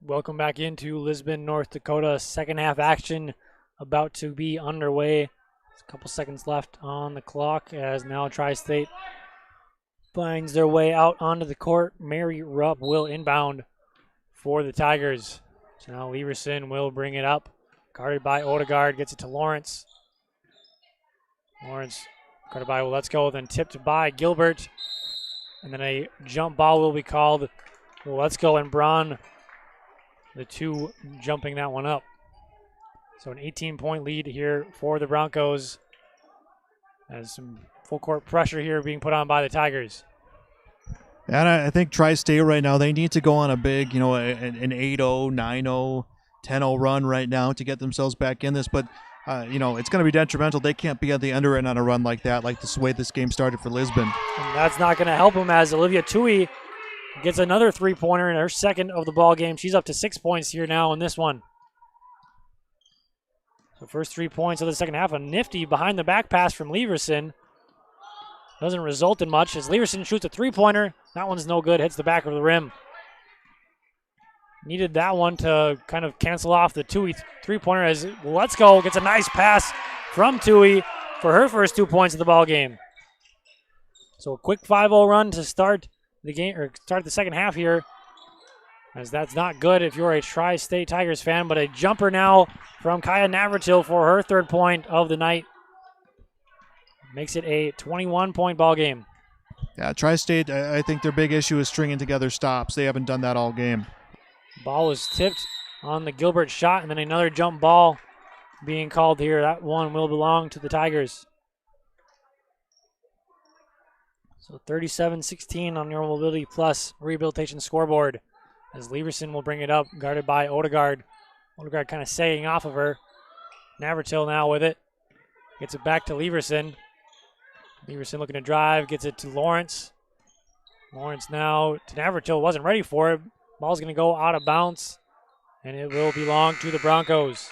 Welcome back into Lisbon, North Dakota. Second half action about to be underway. There's a couple seconds left on the clock as now Tri-State finds their way out onto the court. Mary Rupp will inbound for the Tigers. So now Leverson will bring it up. Guarded by Odegaard, gets it to Lawrence. Lawrence, guarded by Let's Go, then tipped by Gilbert. And then a jump ball will be called. Let's Go and Braun, the two jumping that one up. So an 18-point lead here for the Broncos. As some full court pressure here being put on by the Tigers. And I think Tri-State right now, they need to go on a big, an 8-0, 9-0, 10-0 run right now to get themselves back in this. But, it's going to be detrimental. They can't be at the under end on a run like that, like the way this game started for Lisbon. And that's not going to help them as Olivia Tui gets another three-pointer in her second of the ball game. She's up to 6 points here now in this one. So first 3 points of the second half, a nifty behind the back pass from Leverson. Doesn't result in much as Leverson shoots a three-pointer. That one's no good, hits the back of the rim. Needed that one to kind of cancel off the Tui three-pointer as Let's Go gets a nice pass from Tui for her first 2 points of the ball game. So a quick 5-0 run to start the game, or start the second half here, as that's not good if you're a Tri-State Tigers fan, but a jumper now from Kaya Navratil for her third point of the night. Makes it a 21-point ball game. Yeah, Tri-State, I think their big issue is stringing together stops. They haven't done that all game. Ball was tipped on the Gilbert shot, and then another jump ball being called here. That one will belong to the Tigers. So 37-16 on your Mobility Plus Rehabilitation scoreboard as Leverson will bring it up, guarded by Odegaard. Odegaard kind of sagging off of her. Navratil now with it. Gets it back to Leverson. Leverson looking to drive, gets it to Lawrence. Lawrence now to Navratil, wasn't ready for it. Ball's going to go out of bounds, and it will belong to the Broncos.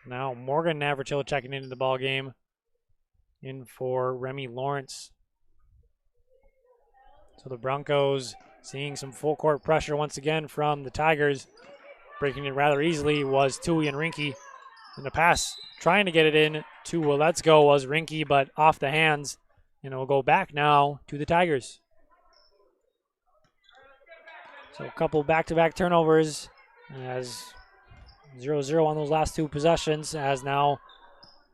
Now Morgan Navratil checking into the ball game. In for Remy Lawrence. So the Broncos seeing some full court pressure once again from the Tigers. Breaking it rather easily was Tui and Rinke. In the pass, trying to get it in to Let's Go was Rinke, but off the hands. And it will go back now to the Tigers. So a couple back-to-back turnovers as 0-0 on those last two possessions, as now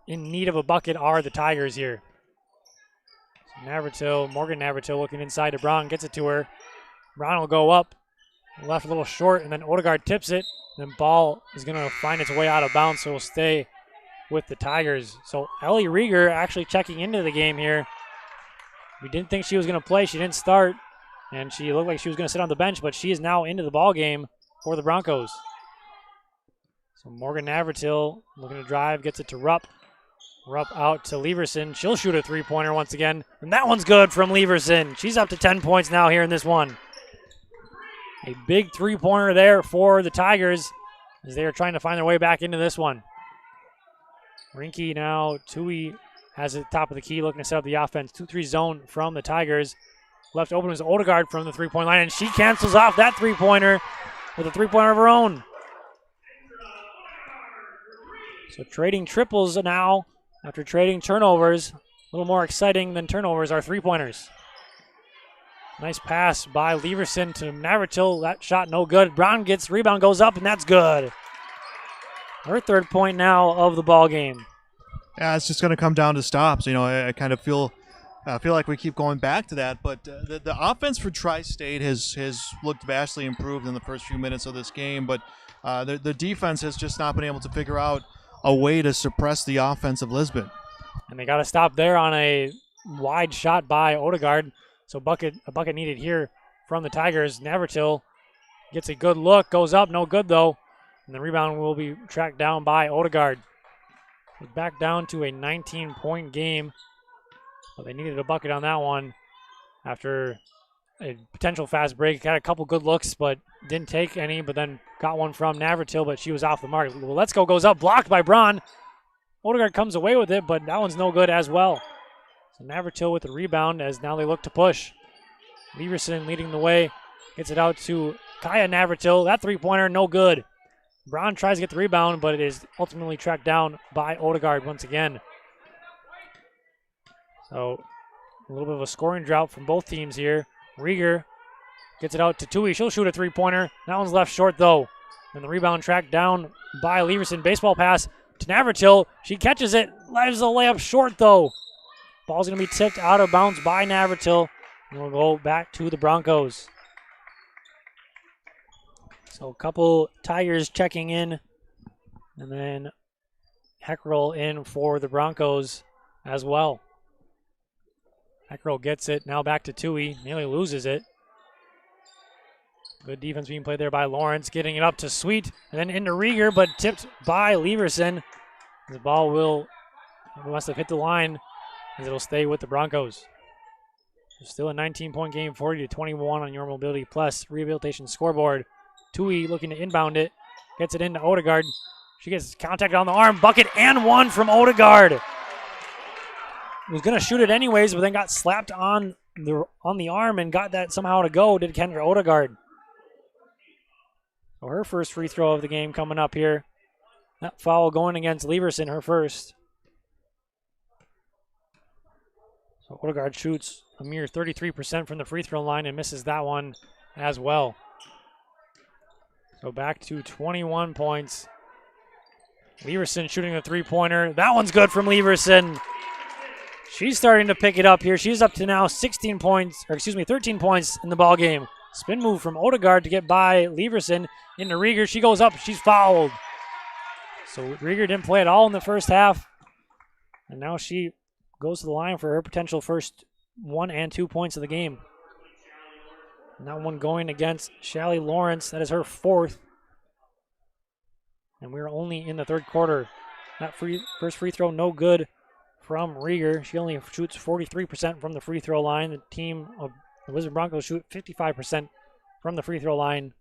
in need of a bucket are the Tigers here. So Morgan Navratil looking inside to Braun, gets it to her. Braun will go up, left a little short, and then Odegaard tips it. Then ball is going to find its way out of bounds, so will stay with the Tigers. So Ellie Rieger actually checking into the game here. We didn't think she was going to play. She didn't start, and she looked like she was going to sit on the bench, but she is now into the ball game for the Broncos. So Morgan Navratil looking to drive, gets it to Rupp. Rupp out to Leverson. She'll shoot a three-pointer once again, and that one's good from Leverson. She's up to 10 points now here in this one. A big three-pointer there for the Tigers as they are trying to find their way back into this one. Rinke now, Tui has it at the top of the key looking to set up the offense. 2-3 zone from the Tigers. Left open is Odegaard from the three-point line, and she cancels off that three-pointer with a three-pointer of her own. So trading triples now after trading turnovers. A little more exciting than turnovers are three-pointers. Nice pass by Leverson to Navratil. That shot no good. Brown gets rebound, goes up, and that's good. Her third point now of the ball game. Yeah, it's just going to come down to stops. I kind of feel like we keep going back to that, but the offense for Tri-State has looked vastly improved in the first few minutes of this game, but the defense has just not been able to figure out a way to suppress the offense of Lisbon. And they got to stop there on a wide shot by Odegaard. So a bucket needed here from the Tigers. Navratil gets a good look, goes up, no good though. And the rebound will be tracked down by Odegaard. We're back down to a 19-point game. But they needed a bucket on that one after a potential fast break. Had a couple good looks, but didn't take any, but then got one from Navratil, but she was off the mark. Well, Let's Go goes up, blocked by Braun. Odegaard comes away with it, but that one's no good as well. So Navratil with the rebound as now they look to push. Leverson leading the way, gets it out to Kaya Navratil. That three-pointer, no good. Braun tries to get the rebound, but it is ultimately tracked down by Odegaard once again. So a little bit of a scoring drought from both teams here. Rieger gets it out to Tui. She'll shoot a three-pointer. That one's left short, though. And the rebound tracked down by Leverson. Baseball pass to Navratil. She catches it. Leaves the layup short, though. Ball's going to be tipped out of bounds by Navratil. And we'll go back to the Broncos. So a couple Tigers checking in. And then Heckrell in for the Broncos as well. Heckrell gets it. Now back to Tui. Nearly loses it. Good defense being played there by Lawrence. Getting it up to Sweet. And then into Rieger, but tipped by Leverson. The ball must have hit the line as it'll stay with the Broncos. There's still a 19-point game, 40-21 on your Mobility Plus rehabilitation scoreboard. Tui looking to inbound it. Gets it into Odegaard. She gets contacted on the arm. Bucket and one from Odegaard. Was going to shoot it anyways, but then got slapped on the arm and got that somehow to go, did Kendra Odegaard. So her first free throw of the game coming up here. That foul going against Leverson, her first. So Odegaard shoots a mere 33% from the free throw line and misses that one as well. So back to 21 points. Leverson shooting the three-pointer. That one's good from Leverson. She's starting to pick it up here. She's up to now 13 points in the ball game. Spin move from Odegaard to get by Leverson into Rieger. She goes up. She's fouled. So Rieger didn't play at all in the first half. And now she goes to the line for her potential first 1 and 2 points of the game. And that one going against Shelly Lawrence. That is her fourth. And we're only in the third quarter. That first free throw, no good from Rieger. She only shoots 43% from the free throw line. The team of the Lisbon Broncos shoot 55% from the free throw line.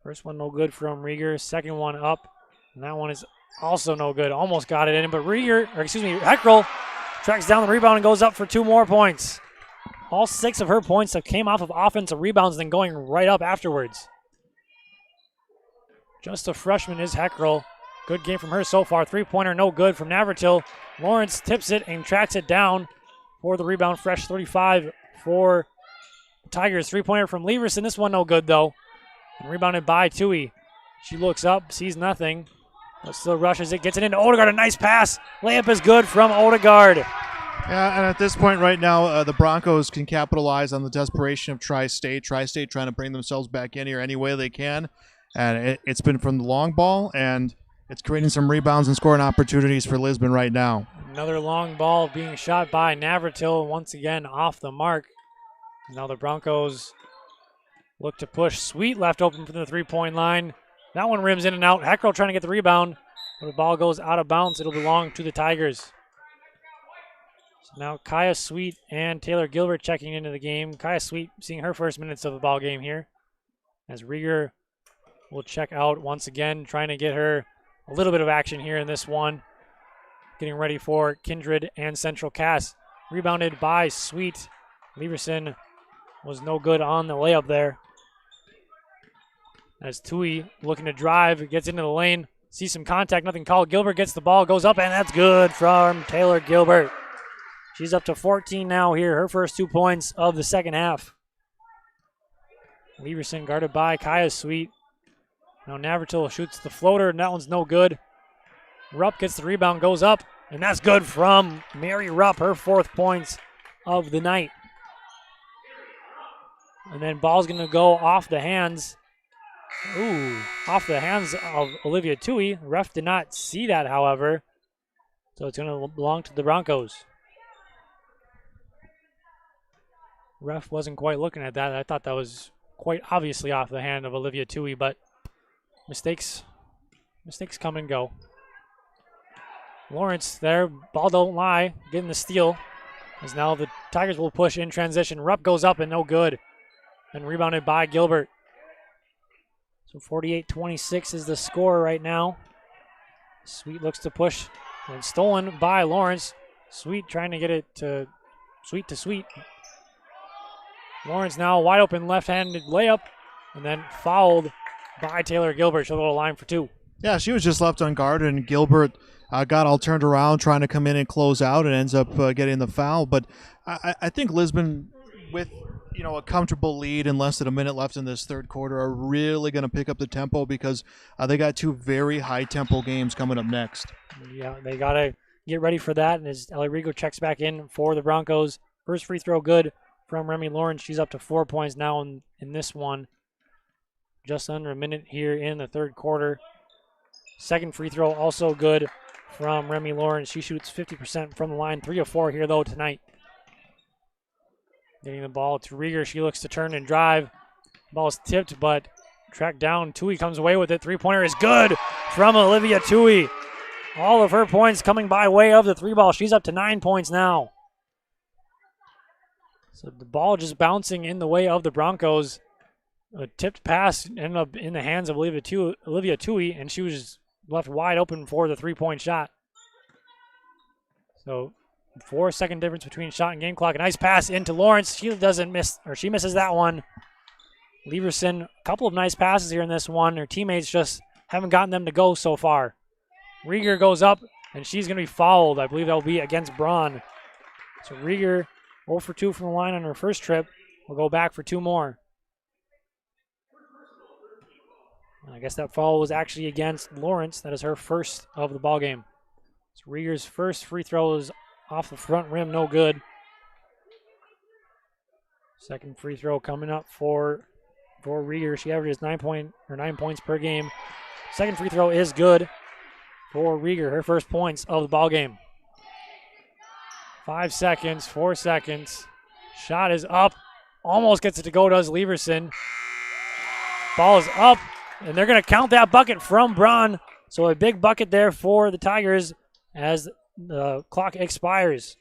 First one no good from Rieger. Second one up. And that one is also no good. Almost got it in, but Heckrell tracks down the rebound and goes up for 2 more points. All 6 of her points have came off of offensive rebounds and then going right up afterwards. Just a freshman is Heckrell. Good game from her so far. Three-pointer no good from Navratil. Lawrence tips it and tracks it down for the rebound. Fresh 35 for the Tigers. Three-pointer from Leverson. This one no good though. And rebounded by Tui. She looks up, sees nothing, but still rushes it. Gets it into Odegaard. A nice pass. Layup is good from Odegaard. Yeah, and at this point right now, the Broncos can capitalize on the desperation of Tri-State. Tri-State trying to bring themselves back in here any way they can. And it's been from the long ball, and it's creating some rebounds and scoring opportunities for Lisbon right now. Another long ball being shot by Navratil, once again off the mark. Now the Broncos look to push. Sweet left open from the three-point line. That one rims in and out. Heckrell trying to get the rebound. When the ball goes out of bounds, it'll belong to the Tigers. So now Kaya Sweet and Taylor Gilbert checking into the game. Kaya Sweet seeing her first minutes of the ball game here. As Rieger will check out once again, trying to get her a little bit of action here in this one. Getting ready for Kindred and Central Cass. Rebounded by Sweet. Leverson was no good on the layup there. As Tui looking to drive, gets into the lane, sees some contact, nothing called. Gilbert gets the ball, goes up, and that's good from Taylor Gilbert. She's up to 14 now here, her first 2 points of the second half. Leverson guarded by Kaya Sweet. Now Navratil shoots the floater, and that one's no good. Rupp gets the rebound, goes up, and that's good from Mary Rupp, her 4th points of the night. And then ball's going to go off the hands. Ooh, off the hands of Olivia Tui. The ref did not see that, however. So it's going to belong to the Broncos. Ref wasn't quite looking at that. I thought that was quite obviously off the hand of Olivia Tui, but mistakes come and go. Lawrence there, ball don't lie, getting the steal. As now the Tigers will push in transition. Rupp goes up and no good. And rebounded by Gilbert. So 48-26 is the score right now. Sweet looks to push. And stolen by Lawrence. Sweet trying to get it to Sweet. Lawrence now wide open left-handed layup. And then fouled by Taylor Gilbert. She'll go to the line for 2. Yeah, she was just left unguarded, and Gilbert got all turned around trying to come in and close out and ends up getting the foul. But I think Lisbon, with a comfortable lead and less than a minute left in this third quarter, are really going to pick up the tempo because they got 2 very high-tempo games coming up next. Yeah, they got to get ready for that. And as Ellie Rigo checks back in for the Broncos, first free throw good from Remy Lawrence. She's up to 4 points now in this one. Just under a minute here in the third quarter. Second free throw also good from Remy Lawrence. She shoots 50% from the line. 3 of 4 here, though, tonight. Getting the ball to Rieger. She looks to turn and drive. Ball is tipped, but tracked down. Tui comes away with it. Three-pointer is good from Olivia Tui. All of her points coming by way of the 3-ball. She's up to 9 points now. So the ball just bouncing in the way of the Broncos. A tipped pass ended up in the hands of Olivia Tui, and she was left wide open for the 3-point shot. So 4-second difference between shot and game clock. A nice pass into Lawrence. She misses that one. Leverson, a couple of nice passes here in this one. Her teammates just haven't gotten them to go so far. Rieger goes up, and she's going to be fouled. I believe that will be against Braun. So Rieger, 0 for 2 from the line on her first trip, will go back for 2 more. I guess that foul was actually against Lawrence. That is her first of the ball game. So Rieger's first free throw is off the front rim, no good. Second free throw coming up for Rieger. She averages 9 points per game. Second free throw is good for Rieger. Her first points of the ball game. 5 seconds, 4 seconds. Shot is up. Almost gets it to go, does Leverson. Ball is up. And they're going to count that bucket from Braun. So a big bucket there for the Tigers as the clock expires.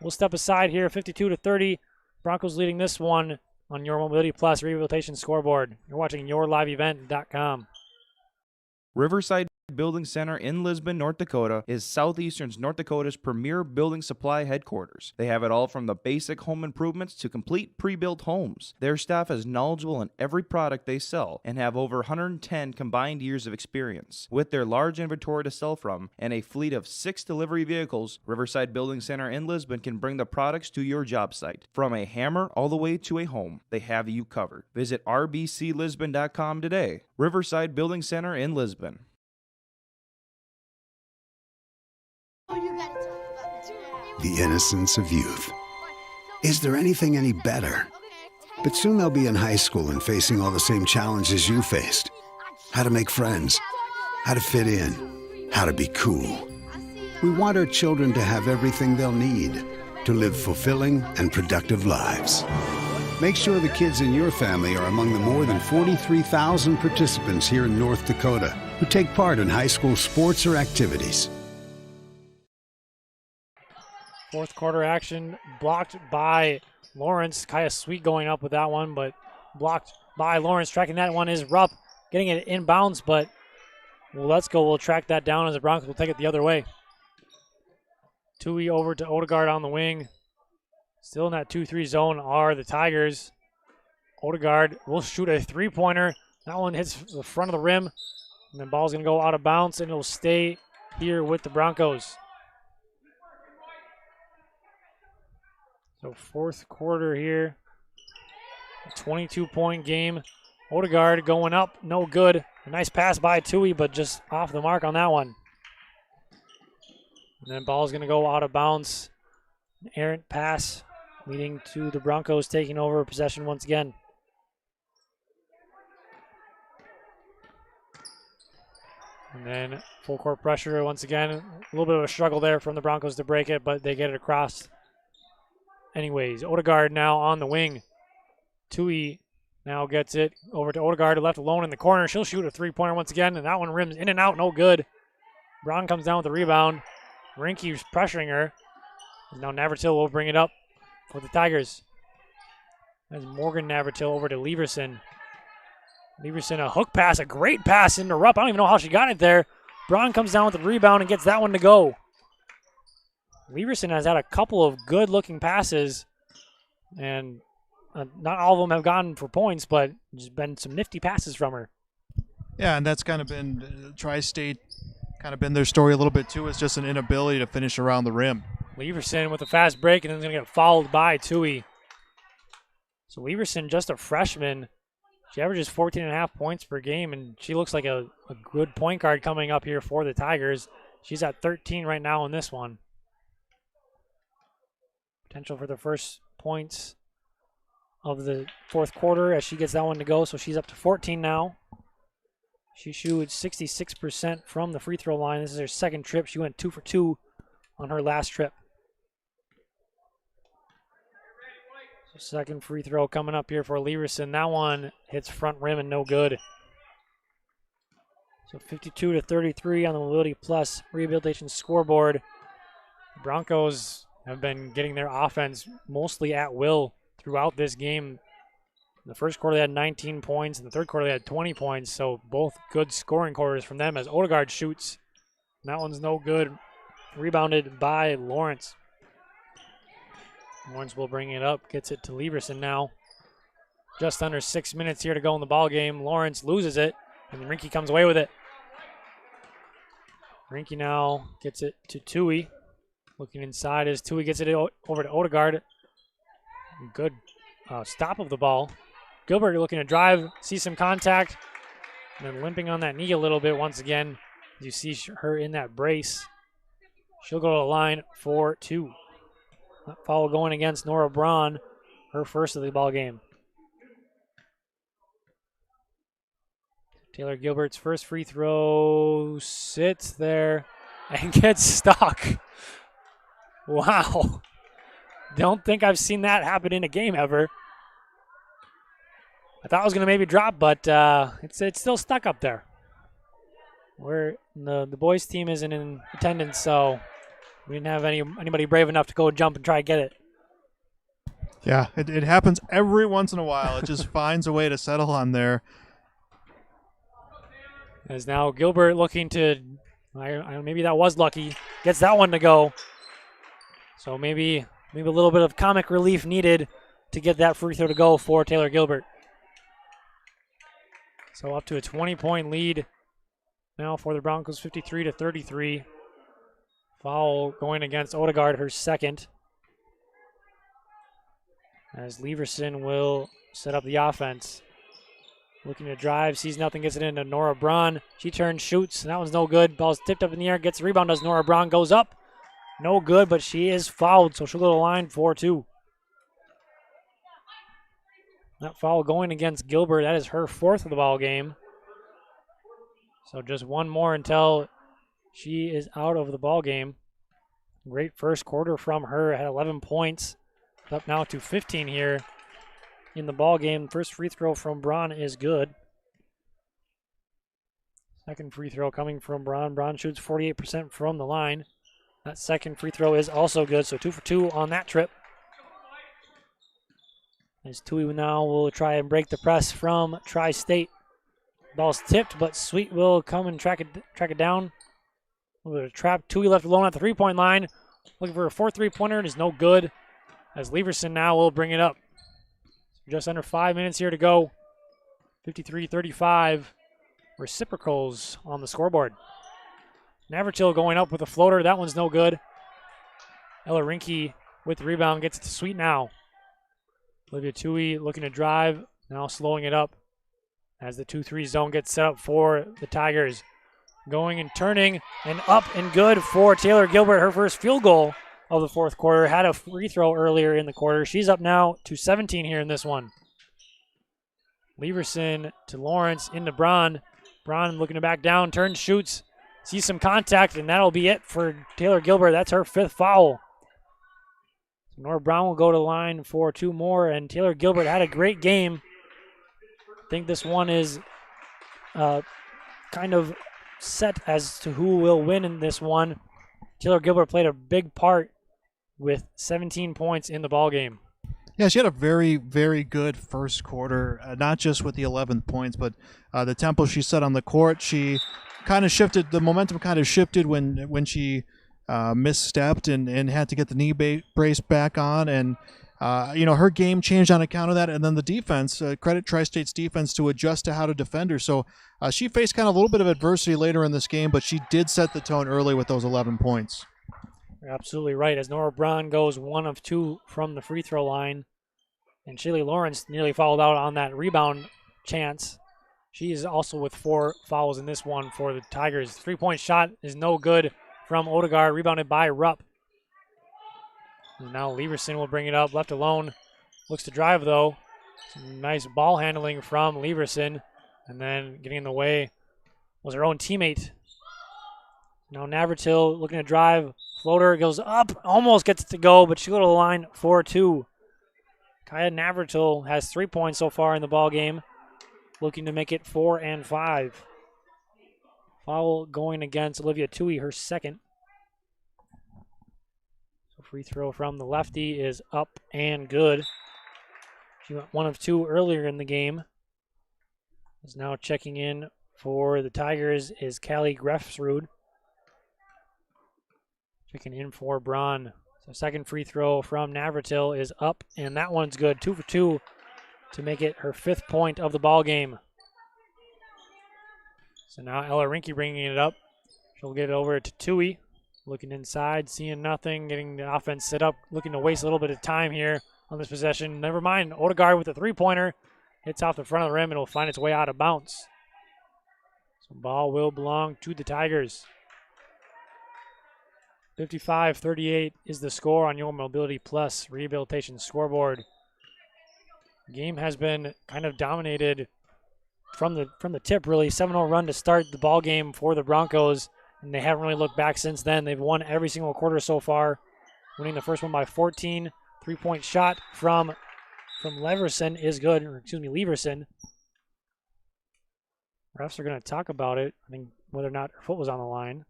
We'll step aside here, 52-30. Broncos leading this one on your Mobility Plus Rehabilitation Scoreboard. You're watching YourLiveEvent.com. Riverside Building Center in Lisbon, North Dakota is Southeastern North Dakota's premier building supply headquarters. They have it all from the basic home improvements to complete pre-built homes. Their staff is knowledgeable in every product they sell and have over 110 combined years of experience. With their large inventory to sell from and a fleet of 6 delivery vehicles, Riverside Building Center in Lisbon can bring the products to your job site. From a hammer all the way to a home, they have you covered. Visit rbclisbon.com today. Riverside Building Center in Lisbon. The innocence of youth. Is there anything any better? But soon they'll be in high school and facing all the same challenges you faced. How to make friends, how to fit in, how to be cool. We want our children to have everything they'll need to live fulfilling and productive lives. Make sure the kids in your family are among the more than 43,000 participants here in North Dakota who take part in high school sports or activities. Fourth quarter action blocked by Lawrence. Kaya Sweet going up with that one, but blocked by Lawrence. Tracking that one is Rupp, getting it inbounds, but Let's Go will track that down as the Broncos will take it the other way. Tui over to Odegaard on the wing. Still in that 2-3 zone are the Tigers. Odegaard will shoot a three-pointer. That one hits the front of the rim, and the ball's going to go out of bounds, and it'll stay here with the Broncos. So fourth quarter here, 22-point game. Odegaard going up, no good. A nice pass by Tui, but just off the mark on that one. And then ball's going to go out of bounds. An errant pass leading to the Broncos taking over possession once again. And then full court pressure once again. A little bit of a struggle there from the Broncos to break it, but they get it across. Anyways, Odegaard now on the wing. Tui now gets it over to Odegaard, left alone in the corner. She'll shoot a three-pointer once again, and that one rims in and out, no good. Brown comes down with the rebound. Rinke's pressuring her. And now Navratil will bring it up for the Tigers. That's Morgan Navratil over to Leverson. Leverson, a hook pass, a great pass into Rupp. I don't even know how she got it there. Braun comes down with the rebound and gets that one to go. Leverson has had a couple of good-looking passes, and not all of them have gone for points, but there's been some nifty passes from her. Yeah, and that's kind of been Tri-State, kind of been their story a little bit too. It's just an inability to finish around the rim. Leverson with a fast break, and then going to get fouled by Tui. So Leverson, just a freshman. She averages 14.5 points per game, and she looks like a good point guard coming up here for the Tigers. She's at 13 right now in this one. Potential for the first points of the fourth quarter as she gets that one to go. So she's up to 14 now. She shoots 66% from the free throw line. This is her second trip. She went 2 for 2 on her last trip. So second free throw coming up here for Leverson. That one hits front rim and no good. So 52-33 on the Mobility Plus Rehabilitation scoreboard. The Broncos have been getting their offense mostly at will throughout this game. In the first quarter, they had 19 points. In the third quarter, they had 20 points. So both good scoring quarters from them as Odegaard shoots. And that one's no good. Rebounded by Lawrence. Lawrence will bring it up. Gets it to Leverson now. Just under 6 minutes here to go in the ball game. Lawrence loses it, and Rinke comes away with it. Rinke now gets it to Tui. Looking inside as Tui gets it over to Odegaard. Good stop of the ball. Gilbert looking to drive, see some contact, and then limping on that knee a little bit once again. You see her in that brace. She'll go to the line for 2. That foul going against Nora Braun, her first of the ball game. Taylor Gilbert's first free throw sits there and gets stuck. Wow. Don't think I've seen that happen in a game ever. I thought it was going to maybe drop, but it's still stuck up there. The boys' team isn't in attendance, so we didn't have anybody brave enough to go jump and try to get it. Yeah, it happens every once in a while. It just finds a way to settle on there. As now Gilbert looking to, maybe that was lucky, gets that one to go. So maybe a little bit of comic relief needed to get that free throw to go for Taylor Gilbert. So up to a 20-point lead now for the Broncos, 53-33. Foul going against Odegaard, her second. As Leverson will set up the offense. Looking to drive, sees nothing, gets it into Nora Braun. She turns, shoots, and that one's no good. Ball's tipped up in the air, gets the rebound as Nora Braun goes up. No good, but she is fouled, so she'll go to the line for 2. That foul going against Gilbert. That is her fourth of the ball game. So just one more until she is out of the ball game. Great first quarter from her at 11 points. Up now to 15 here in the ball game. First free throw from Braun is good. Second free throw coming from Braun. Braun shoots 48% from the line. That second free throw is also good, so 2 for 2 on that trip. As Tui now will try and break the press from Tri-State. Ball's tipped, but Sweet will come and track it down. With a trap, Tui left alone at the three-point line. Looking for a 4 3-pointer. It is no good, as Leverson now will bring it up. Just under 5 minutes here to go. 53-35. Reciprocals on the scoreboard. Navratil going up with a floater. That one's no good. Ella Rinke with the rebound gets it to Sweet now. Olivia Tui looking to drive, now slowing it up as the 2-3 zone gets set up for the Tigers. Going and turning and up and good for Taylor Gilbert. Her first field goal of the fourth quarter. Had a free throw earlier in the quarter. She's up now to 17 here in this one. Leverson to Lawrence into Braun. Braun looking to back down, turns, shoots, sees some contact, and that'll be it for Taylor Gilbert. That's her 5th foul. So Nora Brown will go to the line for 2 more, and Taylor Gilbert had a great game. I think this one is kind of set as to who will win in this one. Taylor Gilbert played a big part with 17 points in the ballgame. Yeah, she had a very, very good first quarter, not just with the 11 points, but the tempo she set on the court. She kind of shifted, the momentum kind of shifted when she misstepped and had to get the knee brace back on. And, her game changed on account of that. And then the defense, credit Tri-State's defense to adjust to how to defend her. So she faced kind of a little bit of adversity later in this game, but she did set the tone early with those 11 points. You're absolutely right. As Nora Braun goes 1 of 2 from the free throw line, and Shaylee Lawrence nearly fouled out on that rebound chance. She is also with 4 fouls in this one for the Tigers. 3-point shot is no good from Odegaard, rebounded by Rupp. And now Leverson will bring it up, left alone. Looks to drive, though. Some nice ball handling from Leverson. And then getting in the way was her own teammate. Now Navratil looking to drive. Floater goes up, almost gets it to go, but she'll go to the line for 2. Kaya Navratil has 3 points so far in the ball game, looking to make it 4 and 5. Foul going against Olivia Tui, her second. So free throw from the lefty is up and good. She went 1 of 2 earlier in the game. Is now checking in for the Tigers is Callie Grefsrud. Checking in for Braun. So second free throw from Navratil is up, and that one's good. 2 for 2 to make it her 5th point of the ball game. So now Ella Rinke bringing it up. She'll get it over to Tui. Looking inside, seeing nothing, getting the offense set up, looking to waste a little bit of time here on this possession. Never mind, Odegaard with a 3-pointer. Hits off the front of the rim and will find its way out of bounds. So ball will belong to the Tigers. 55-38 is the score on your Mobility Plus Rehabilitation scoreboard. The game has been kind of dominated from the tip, really. 7-0 run to start the ball game for the Broncos, and they haven't really looked back since then. They've won every single quarter so far, winning the first one by 14. 3-point shot from Leverson is good, Leverson. Refs are going to talk about it. I think whether or not her foot was on the line.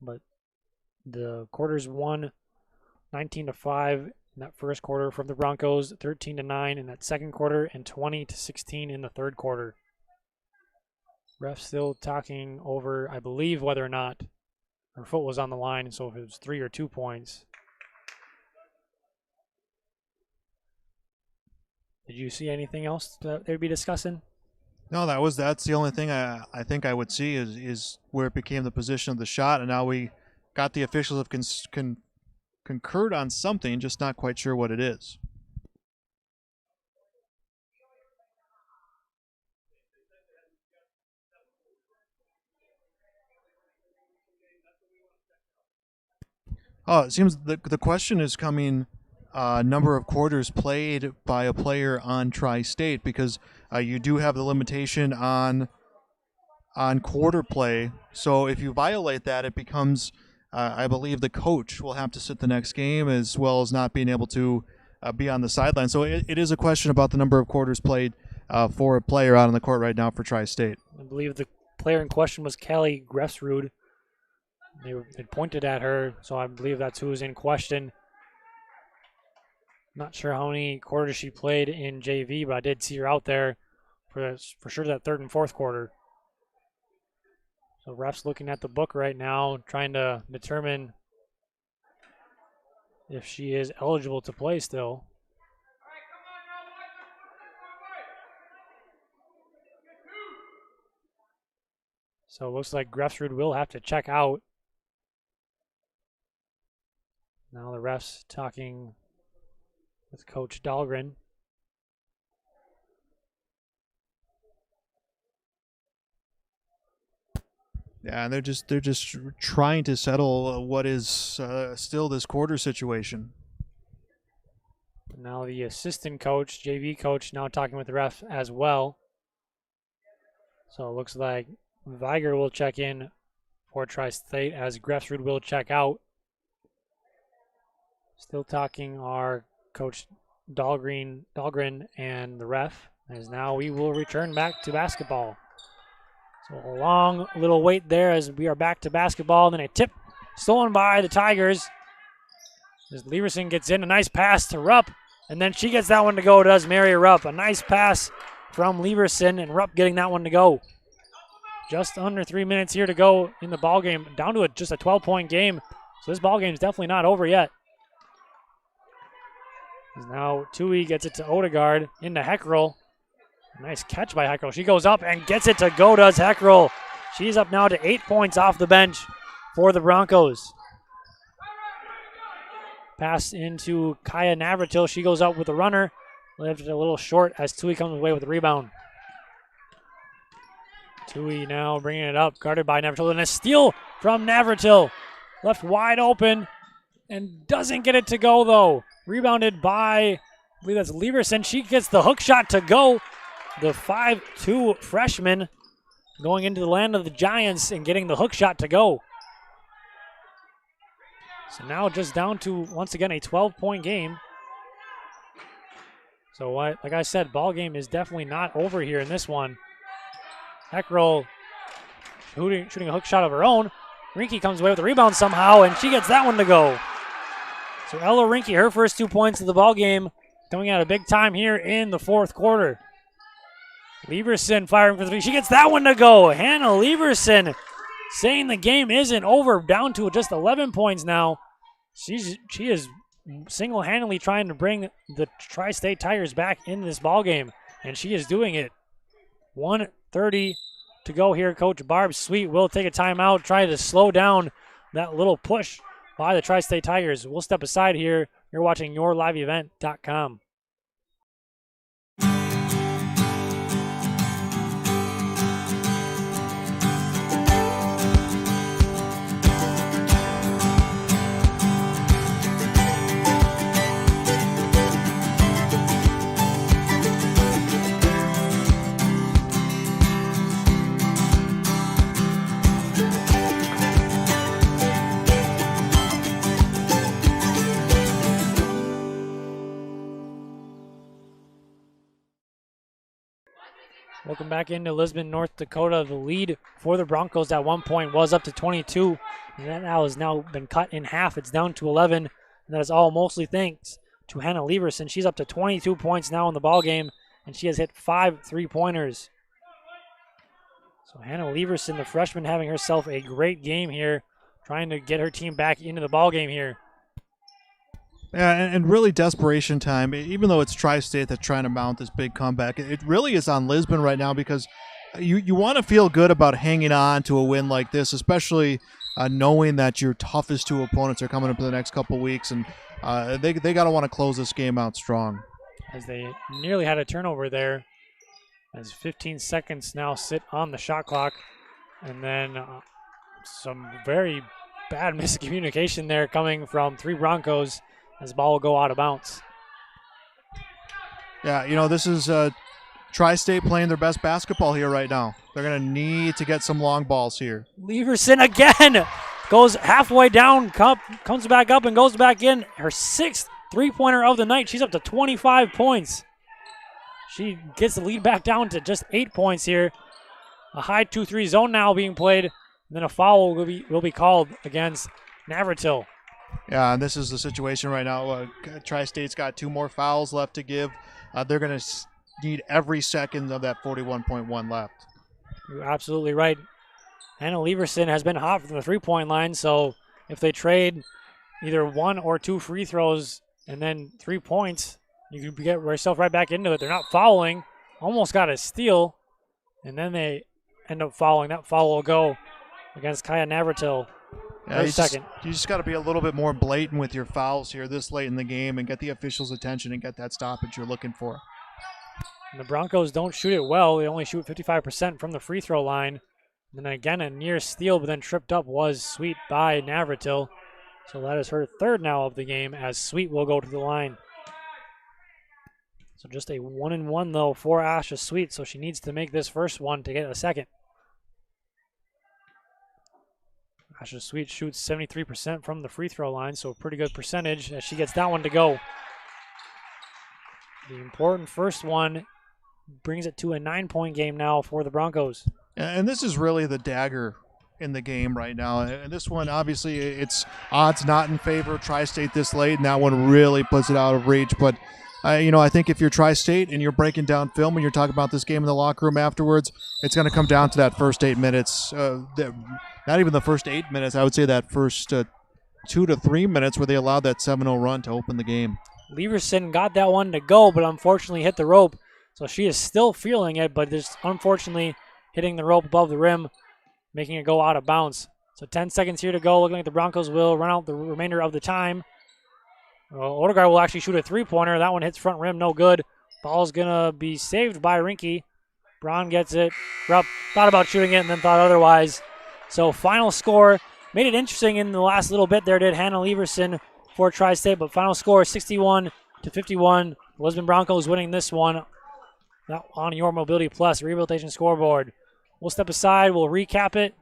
But the quarters won 19-5 in that first quarter from the Broncos, 13-9 in that second quarter, and 20-16 in the third quarter. Refs still talking over, I believe, whether or not her foot was on the line, so if it was 3 or 2 points. Did you see anything else that they'd be discussing? No, that's the only thing I think I would see is where it became the position of the shot, and now we got the officials have concurred on something, just not quite sure what it is. Oh, it seems the question is coming number of quarters played by a player on Tri-State, because you do have the limitation on quarter play. So if you violate that, it becomes I believe the coach will have to sit the next game, as well as not being able to be on the sideline. So it is a question about the number of quarters played for a player out on the court right now for Tri-State. I believe the player in question was Callie Grefsrud. They pointed at her, so I believe that's who was in question. Not sure how many quarters she played in JV, but I did see her out there for sure that third and fourth quarter. So refs looking at the book right now, trying to determine if she is eligible to play still. So it looks like Grefsrud will have to check out. Now the refs talking with Coach Dahlgren. Yeah, and they're just trying to settle what is still this quarter situation. Now the assistant coach, JV coach, now talking with the ref as well. So it looks like Viger will check in for Tri-State as Grefsrud will check out. Still talking are Coach Dahlgren and the ref, as now we will return back to basketball. So a long little wait there as we are back to basketball. Then a tip stolen by the Tigers. As Leverson gets in, a nice pass to Rupp, and then she gets that one to go, does Mary Rupp. A nice pass from Leverson, and Rupp getting that one to go. Just under 3 minutes here to go in the ball game, down to just a 12-point game. So this ball game is definitely not over yet. As now Tui gets it to Odegaard into Heckrell. Nice catch by Heckrell. She goes up and gets it to go, does Heckrell. She's up now to 8 points off the bench for the Broncos. Pass into Kaya Navratil. She goes up with the runner. Lifted a little short as Tui comes away with the rebound. Tui now bringing it up, guarded by Navratil. And a steal from Navratil. Left wide open and doesn't get it to go, though. Rebounded by, I believe that's Leverson. She gets the hook shot to go. The 5'2" freshman going into the land of the Giants and getting the hook shot to go. So now just down to, once again, a 12-point game. So like I said, ball game is definitely not over here in this one. Heckrell shooting a hook shot of her own. Rinke comes away with the rebound somehow, and she gets that one to go. So Ella Rinke, her first 2 points of the ball game, coming out a big time here in the fourth quarter. Leverson firing for three. She gets that one to go. Hannah Leverson saying the game isn't over, down to just 11 points now. She is single-handedly trying to bring the Tri-State Tigers back in this ball game, and she is doing it. 1:30 to go here. Coach Barb Sweet will take a timeout, try to slow down that little push by the Tri-State Tigers. We'll step aside here. You're watching YourLiveEvent.com. Welcome back into Lisbon, North Dakota. The lead for the Broncos at one point was up to 22. And that now has now been cut in half. It's down to 11. And that is all mostly thanks to Hannah Leverson. She's up to 22 points now in the ball game, and she has hit 5 3-pointers. So Hannah Leverson, the freshman, having herself a great game here, trying to get her team back into the ball game here. Yeah, and really desperation time. Even though it's Tri-State that's trying to mount this big comeback, it really is on Lisbon right now, because you want to feel good about hanging on to a win like this, especially knowing that your toughest two opponents are coming up in the next couple weeks, and they got to want to close this game out strong. As they nearly had a turnover there, as 15 seconds now sit on the shot clock, and then some very bad miscommunication there coming from 3 Broncos. As the ball will go out of bounds. Yeah, this is Tri-State playing their best basketball here right now. They're going to need to get some long balls here. Leverson again. goes halfway down, comes back up and goes back in. Her 6th three-pointer of the night. She's up to 25 points. She gets the lead back down to just 8 points here. A high 2-3 zone now being played. And then a foul will be called against Navratil. Yeah, and this is the situation right now. Tri-State's got 2 more fouls left to give. They're going to need every second of that 41.1 left. You're absolutely right. Hannah Leverson has been hot from the three-point line, so if they trade either 1 or 2 free throws and then 3 points, you can get yourself right back into it. They're not fouling. Almost got a steal, and then they end up fouling. That foul will go against Kaya Navratil. Yeah, you just got to be a little bit more blatant with your fouls here this late in the game and get the officials' attention and get that stoppage you're looking for. And the Broncos don't shoot it well. They only shoot 55% from the free throw line. And then again, a near steal, but then tripped up was Sweet by Navratil. So that is her 3rd now of the game as Sweet will go to the line. So just a 1-and-1 though for Asha Sweet. So she needs to make this first one to get a second. Asha Sweet shoots 73% from the free throw line, so a pretty good percentage as she gets that one to go. The important first one brings it to a 9-point game now for the Broncos. And this is really the dagger in the game right now. And this one, obviously, it's odds not in favor of Tri-State this late, and that one really puts it out of reach. But, I think if you're Tri-State and you're breaking down film and you're talking about this game in the locker room afterwards, it's going to come down to that first 8 minutes. Not even the first 8 minutes. I would say that first 2 to 3 minutes where they allowed that 7-0 run to open the game. Leverson got that one to go, but unfortunately hit the rope. So she is still feeling it, but just unfortunately hitting the rope above the rim, making it go out of bounds. So 10 seconds here to go. Looking like the Broncos will run out the remainder of the time. Odegaard will actually shoot a three-pointer. That one hits front rim, no good. Ball's going to be saved by Rinke. Braun gets it. Rupp thought about shooting it and then thought otherwise. So final score, made it interesting in the last little bit there, did Hannah Leverson for Tri-State, but final score 61-51. The Lisbon Broncos winning this one on your Mobility Plus Rehabilitation Scoreboard. We'll step aside, we'll recap it,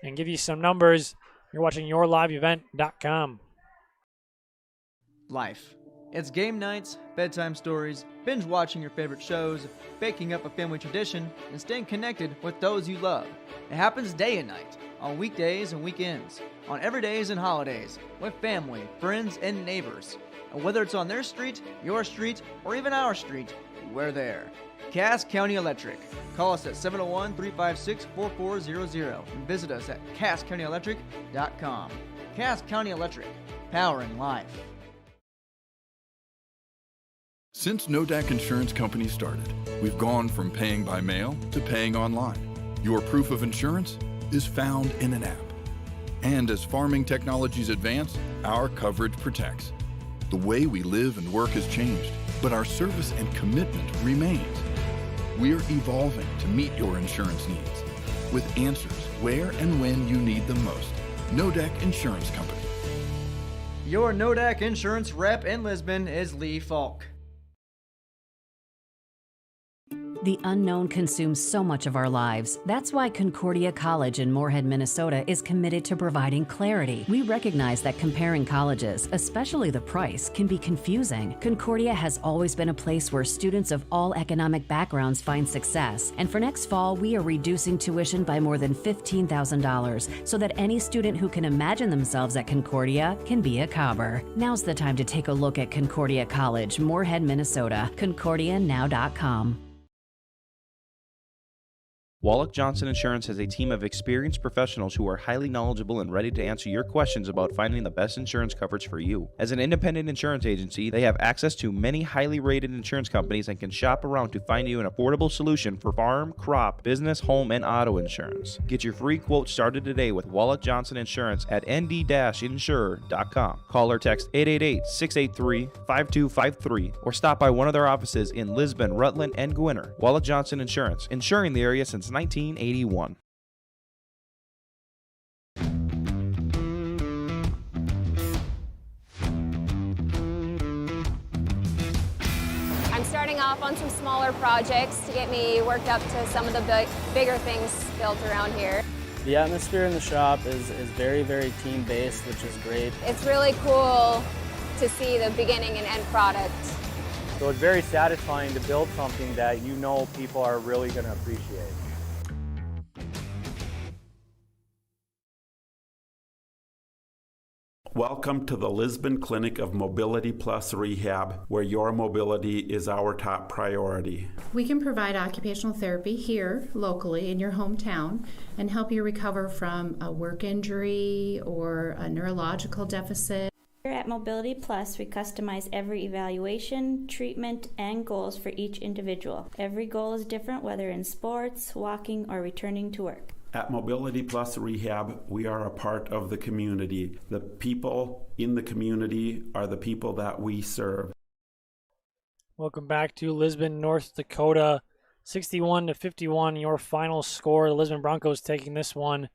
and give you some numbers. You're watching YourLiveEvent.com. Life. It's game nights, bedtime stories, binge watching your favorite shows, baking up a family tradition, and staying connected with those you love. It happens day and night, on weekdays and weekends, on everydays and holidays, with family, friends, and neighbors. And whether it's on their street, your street, or even our street, we're there. Cass County Electric. Call us at 701-356-4400 and visit us at CassCountyElectric.com. Cass County Electric, powering life. Since Nodak Insurance Company started, we've gone from paying by mail to paying online. Your proof of insurance is found in an app. And as farming technologies advance, our coverage protects. The way we live and work has changed, but our service and commitment remains. We're evolving to meet your insurance needs with answers where and when you need them most. Nodak Insurance Company. Your Nodak Insurance rep in Lisbon is Lee Falk. The unknown consumes so much of our lives. That's why Concordia College in Moorhead, Minnesota is committed to providing clarity. We recognize that comparing colleges, especially the price, can be confusing. Concordia has always been a place where students of all economic backgrounds find success. And for next fall, we are reducing tuition by more than $15,000 so that any student who can imagine themselves at Concordia can be a Cobber. Now's the time to take a look at Concordia College, Moorhead, Minnesota. ConcordiaNow.com. Wallach Johnson Insurance has a team of experienced professionals who are highly knowledgeable and ready to answer your questions about finding the best insurance coverage for you. As an independent insurance agency, they have access to many highly rated insurance companies and can shop around to find you an affordable solution for farm, crop, business, home, and auto insurance. Get your free quote started today with Wallach Johnson Insurance at nd-insure.com. Call or text 888-683-5253 or stop by one of their offices in Lisbon, Rutland, and Gwinner. Wallach Johnson Insurance, insuring the area since 1981. I'm starting off on some smaller projects to get me worked up to some of the bigger things built around here. The atmosphere in the shop is very, very team-based, which is great. It's really cool to see the beginning and end product. So it's very satisfying to build something that you know people are really going to appreciate. Welcome to the Lisbon Clinic of Mobility Plus Rehab, where your mobility is our top priority. We can provide occupational therapy here locally in your hometown and help you recover from a work injury or a neurological deficit. Here at Mobility Plus, we customize every evaluation, treatment, and goals for each individual. Every goal is different, whether in sports, walking, or returning to work. At Mobility Plus Rehab, we are a part of the community. The people in the community are the people that we serve. Welcome back to Lisbon, North Dakota. 61-51, your final score. The Lisbon Broncos taking this one.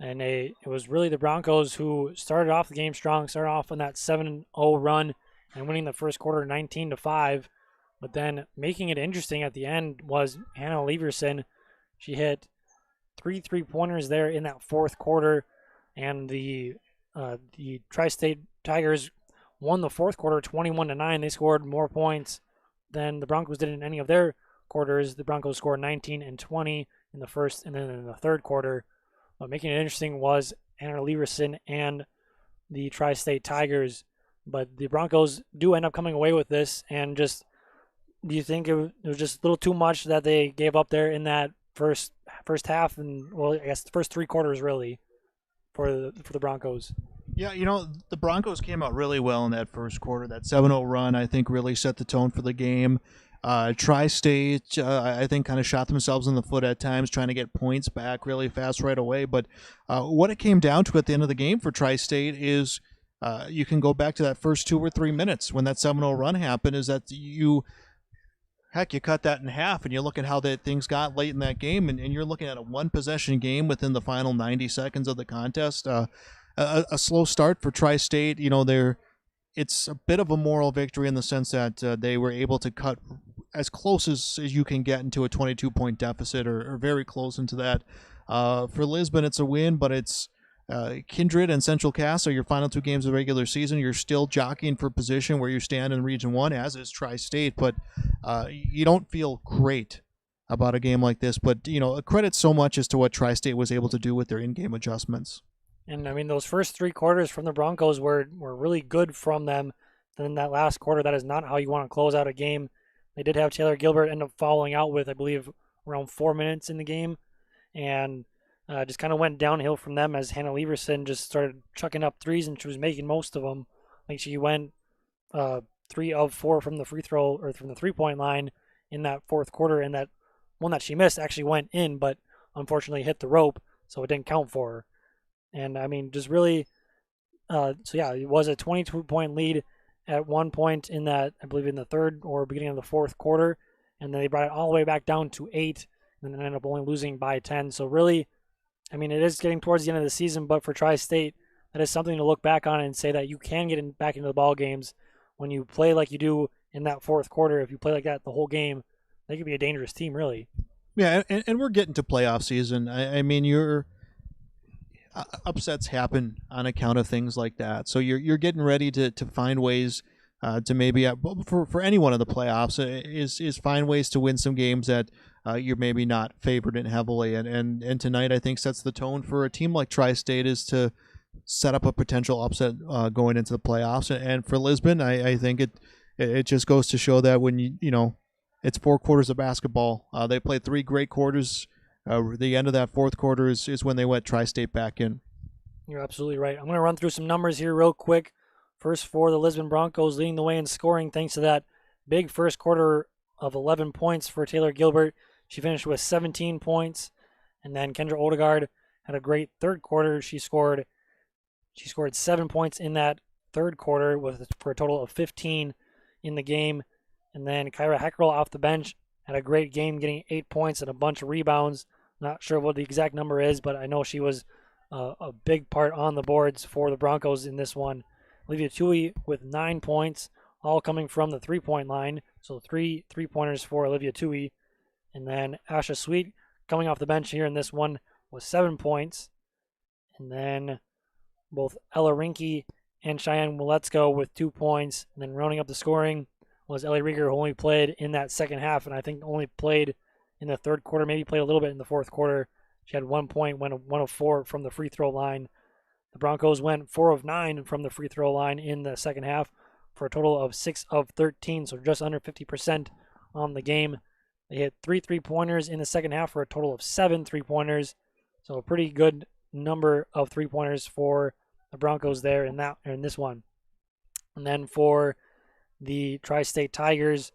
And it was really the Broncos who started off the game strong, started off on that 7-0 run and winning the first quarter 19-5. But then making it interesting at the end was Hannah Leverson. She hit 3 3-pointers there in that fourth quarter, and the Tri-State Tigers won the fourth quarter 21-9. They scored more points than the Broncos did in any of their quarters. The Broncos scored 19 and 20 in the first and then in the third quarter. But making it interesting was Hannah Leverson and the Tri-State Tigers. But the Broncos do end up coming away with this, and just do you think it was just a little too much that they gave up there in that first half, and well, I guess the first three quarters really for the Broncos? Yeah, the Broncos came out really well in that first quarter. That 7-0 run, I think, really set the tone for the game. Tri-State, I think, kind of shot themselves in the foot at times, trying to get points back really fast right away. But what it came down to at the end of the game for Tri-State is you can go back to that first 2 or 3 minutes when that 7-0 run happened, is that you cut that in half, and you look at how things got late in that game, and you're looking at a one-possession game within the final 90 seconds of the contest. A slow start for Tri-State. It's a bit of a moral victory in the sense that they were able to cut as close as you can get into a 22-point deficit, or very close into that. For Lisbon, it's a win, but it's Kindred and Central Cass are your final 2 games of the regular season. You're still jockeying for position where you stand in Region 1, as is Tri-State, but you don't feel great about a game like this. But, credit so much as to what Tri-State was able to do with their in-game adjustments. And, I mean, those first 3 quarters from the Broncos were really good from them. Then that last quarter, that is not how you want to close out a game. They did have Taylor Gilbert end up fouling out with, I believe, around 4 minutes in the game. And just kind of went downhill from them as Hannah Leverson just started chucking up threes, and she was making most of them. Like, she went 3 of 4 from the free throw, or from the 3-point line in that fourth quarter, and that one that she missed actually went in, but unfortunately hit the rope, so it didn't count for her. And, I mean, just really, it was a 22-point lead at one point in that, I believe, in the third or beginning of the fourth quarter, and then they brought it all the way back down to 8, and then ended up only losing by 10. So really, I mean, it is getting towards the end of the season, but for Tri-State, that is something to look back on and say that you can get back into the ball games when you play like you do in that fourth quarter. If you play like that the whole game, they could be a dangerous team, really. Yeah, and we're getting to playoff season. I mean, upsets happen on account of things like that. So you're getting ready to find ways to maybe for anyone in the playoffs is find ways to win some games that you're maybe not favored in heavily. And tonight, I think, sets the tone for a team like Tri-State, is to set up a potential upset going into the playoffs. And for Lisbon, I think it just goes to show that when it's 4 quarters of basketball. They played 3 great quarters. The end of that fourth quarter is when they went Tri-State back in. You're absolutely right. I'm going to run through some numbers here real quick. First, for the Lisbon Broncos, leading the way in scoring thanks to that big first quarter of 11 points for Taylor Gilbert. She finished with 17 points. And then Kendra Odegaard had a great third quarter. She scored 7 points in that third quarter for a total of 15 in the game. And then Kyra Heckrell off the bench had a great game, getting 8 points and a bunch of rebounds. Not sure what the exact number is, but I know she was a big part on the boards for the Broncos in this one. Olivia Tui with 9 points, all coming from the 3-point line. So 3 3-pointers for Olivia Tui. And then Asha Sweet coming off the bench here in this one with 7 points. And then both Ella Rinke and Cheyenne Wilecko with 2 points. And then rounding up the scoring was Ellie Rieger, who only played in that second half, and I think only played in the third quarter, maybe played a little bit in the fourth quarter. She had 1 point, went 1 of 4 from the free throw line. The Broncos went 4 of 9 from the free throw line in the second half for a total of 6 of 13, so just under 50% on the game. They hit 3 3-pointers in the second half for a total of 7 3-pointers, so a pretty good number of 3-pointers for the Broncos there in this one. And then for the Tri-State Tigers,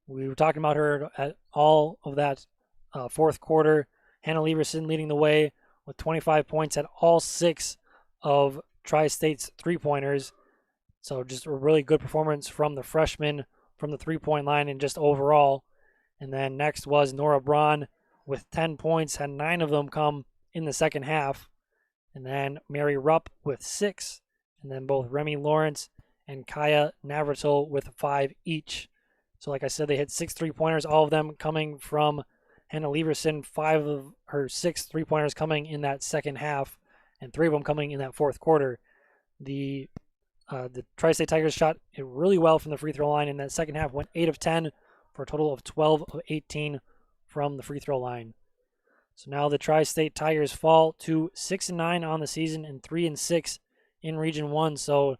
we were talking about her at all of that fourth quarter. Hannah Leverson leading the way with 25 points at all 6 of Tri-State's 3-pointers. So just a really good performance from the freshman from the 3-point line and just overall. And then next was Nora Braun with 10 points, had 9 of them come in the second half. And then Mary Rupp with 6. And then both Remy Lawrence and Kaya Navratil with 5 each. So like I said, they hit 6 3-pointers, all of them coming from Hannah Leverson, 5 of her 6 3-pointers coming in that second half, and 3 of them coming in that fourth quarter. The Tri-State Tigers shot it really well from the free throw line in that second half, went 8 of 10 for a total of 12 of 18 from the free throw line. So now the Tri-State Tigers fall to 6-9 on the season and 3-6 in Region 1. So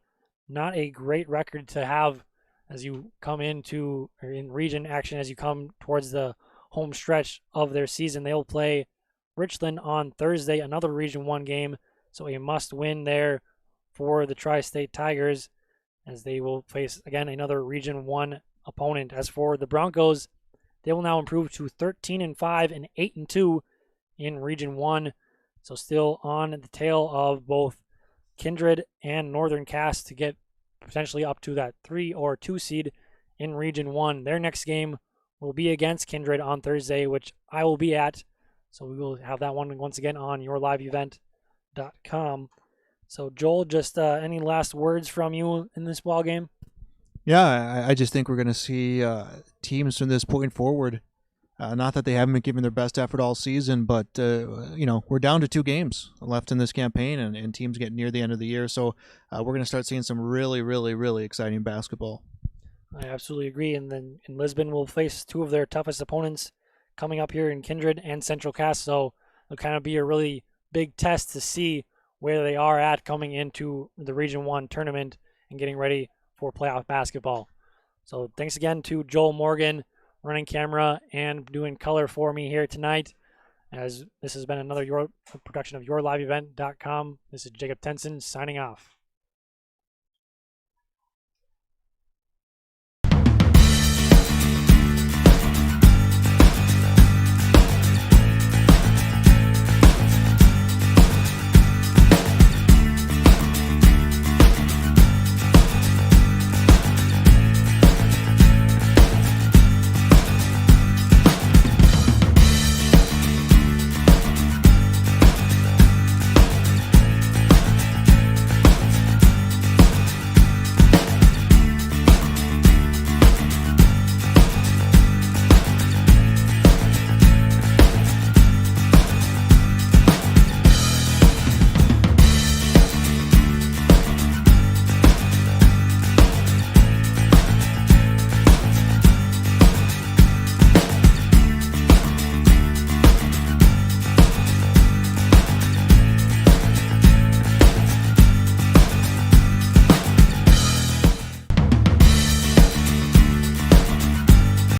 not a great record to have as you come into, or in region action, as you come towards the home stretch of their season. They'll play Richland on Thursday, another Region 1 game. So a must win there for the Tri-State Tigers, as they will face, again, another Region 1 opponent. As for the Broncos, they will now improve to 13-5 and 8-2 in Region 1. So still on the tail of both Kindred and Northern Cass to get potentially up to that 3 or 2 seed in Region 1. Their next game will be against Kindred on Thursday, which I will be at. So we will have that one once again on yourliveevent.com. So Joel, just any last words from you in this ball game? Yeah, I just think we're going to see teams from this point forward. Not that they haven't been giving their best effort all season, but we're down to 2 games left in this campaign, and teams get near the end of the year. So we're going to start seeing some really, really, really exciting basketball. I absolutely agree. And then in Lisbon, we'll face 2 of their toughest opponents coming up here in Kindred and Central Cass. So it'll kind of be a really big test to see where they are at coming into the Region 1 tournament and getting ready for playoff basketball. So thanks again to Joel Morgan, running camera and doing color for me here tonight, as this has been another production of yourliveevent.com. This is Jacob Tenson signing off.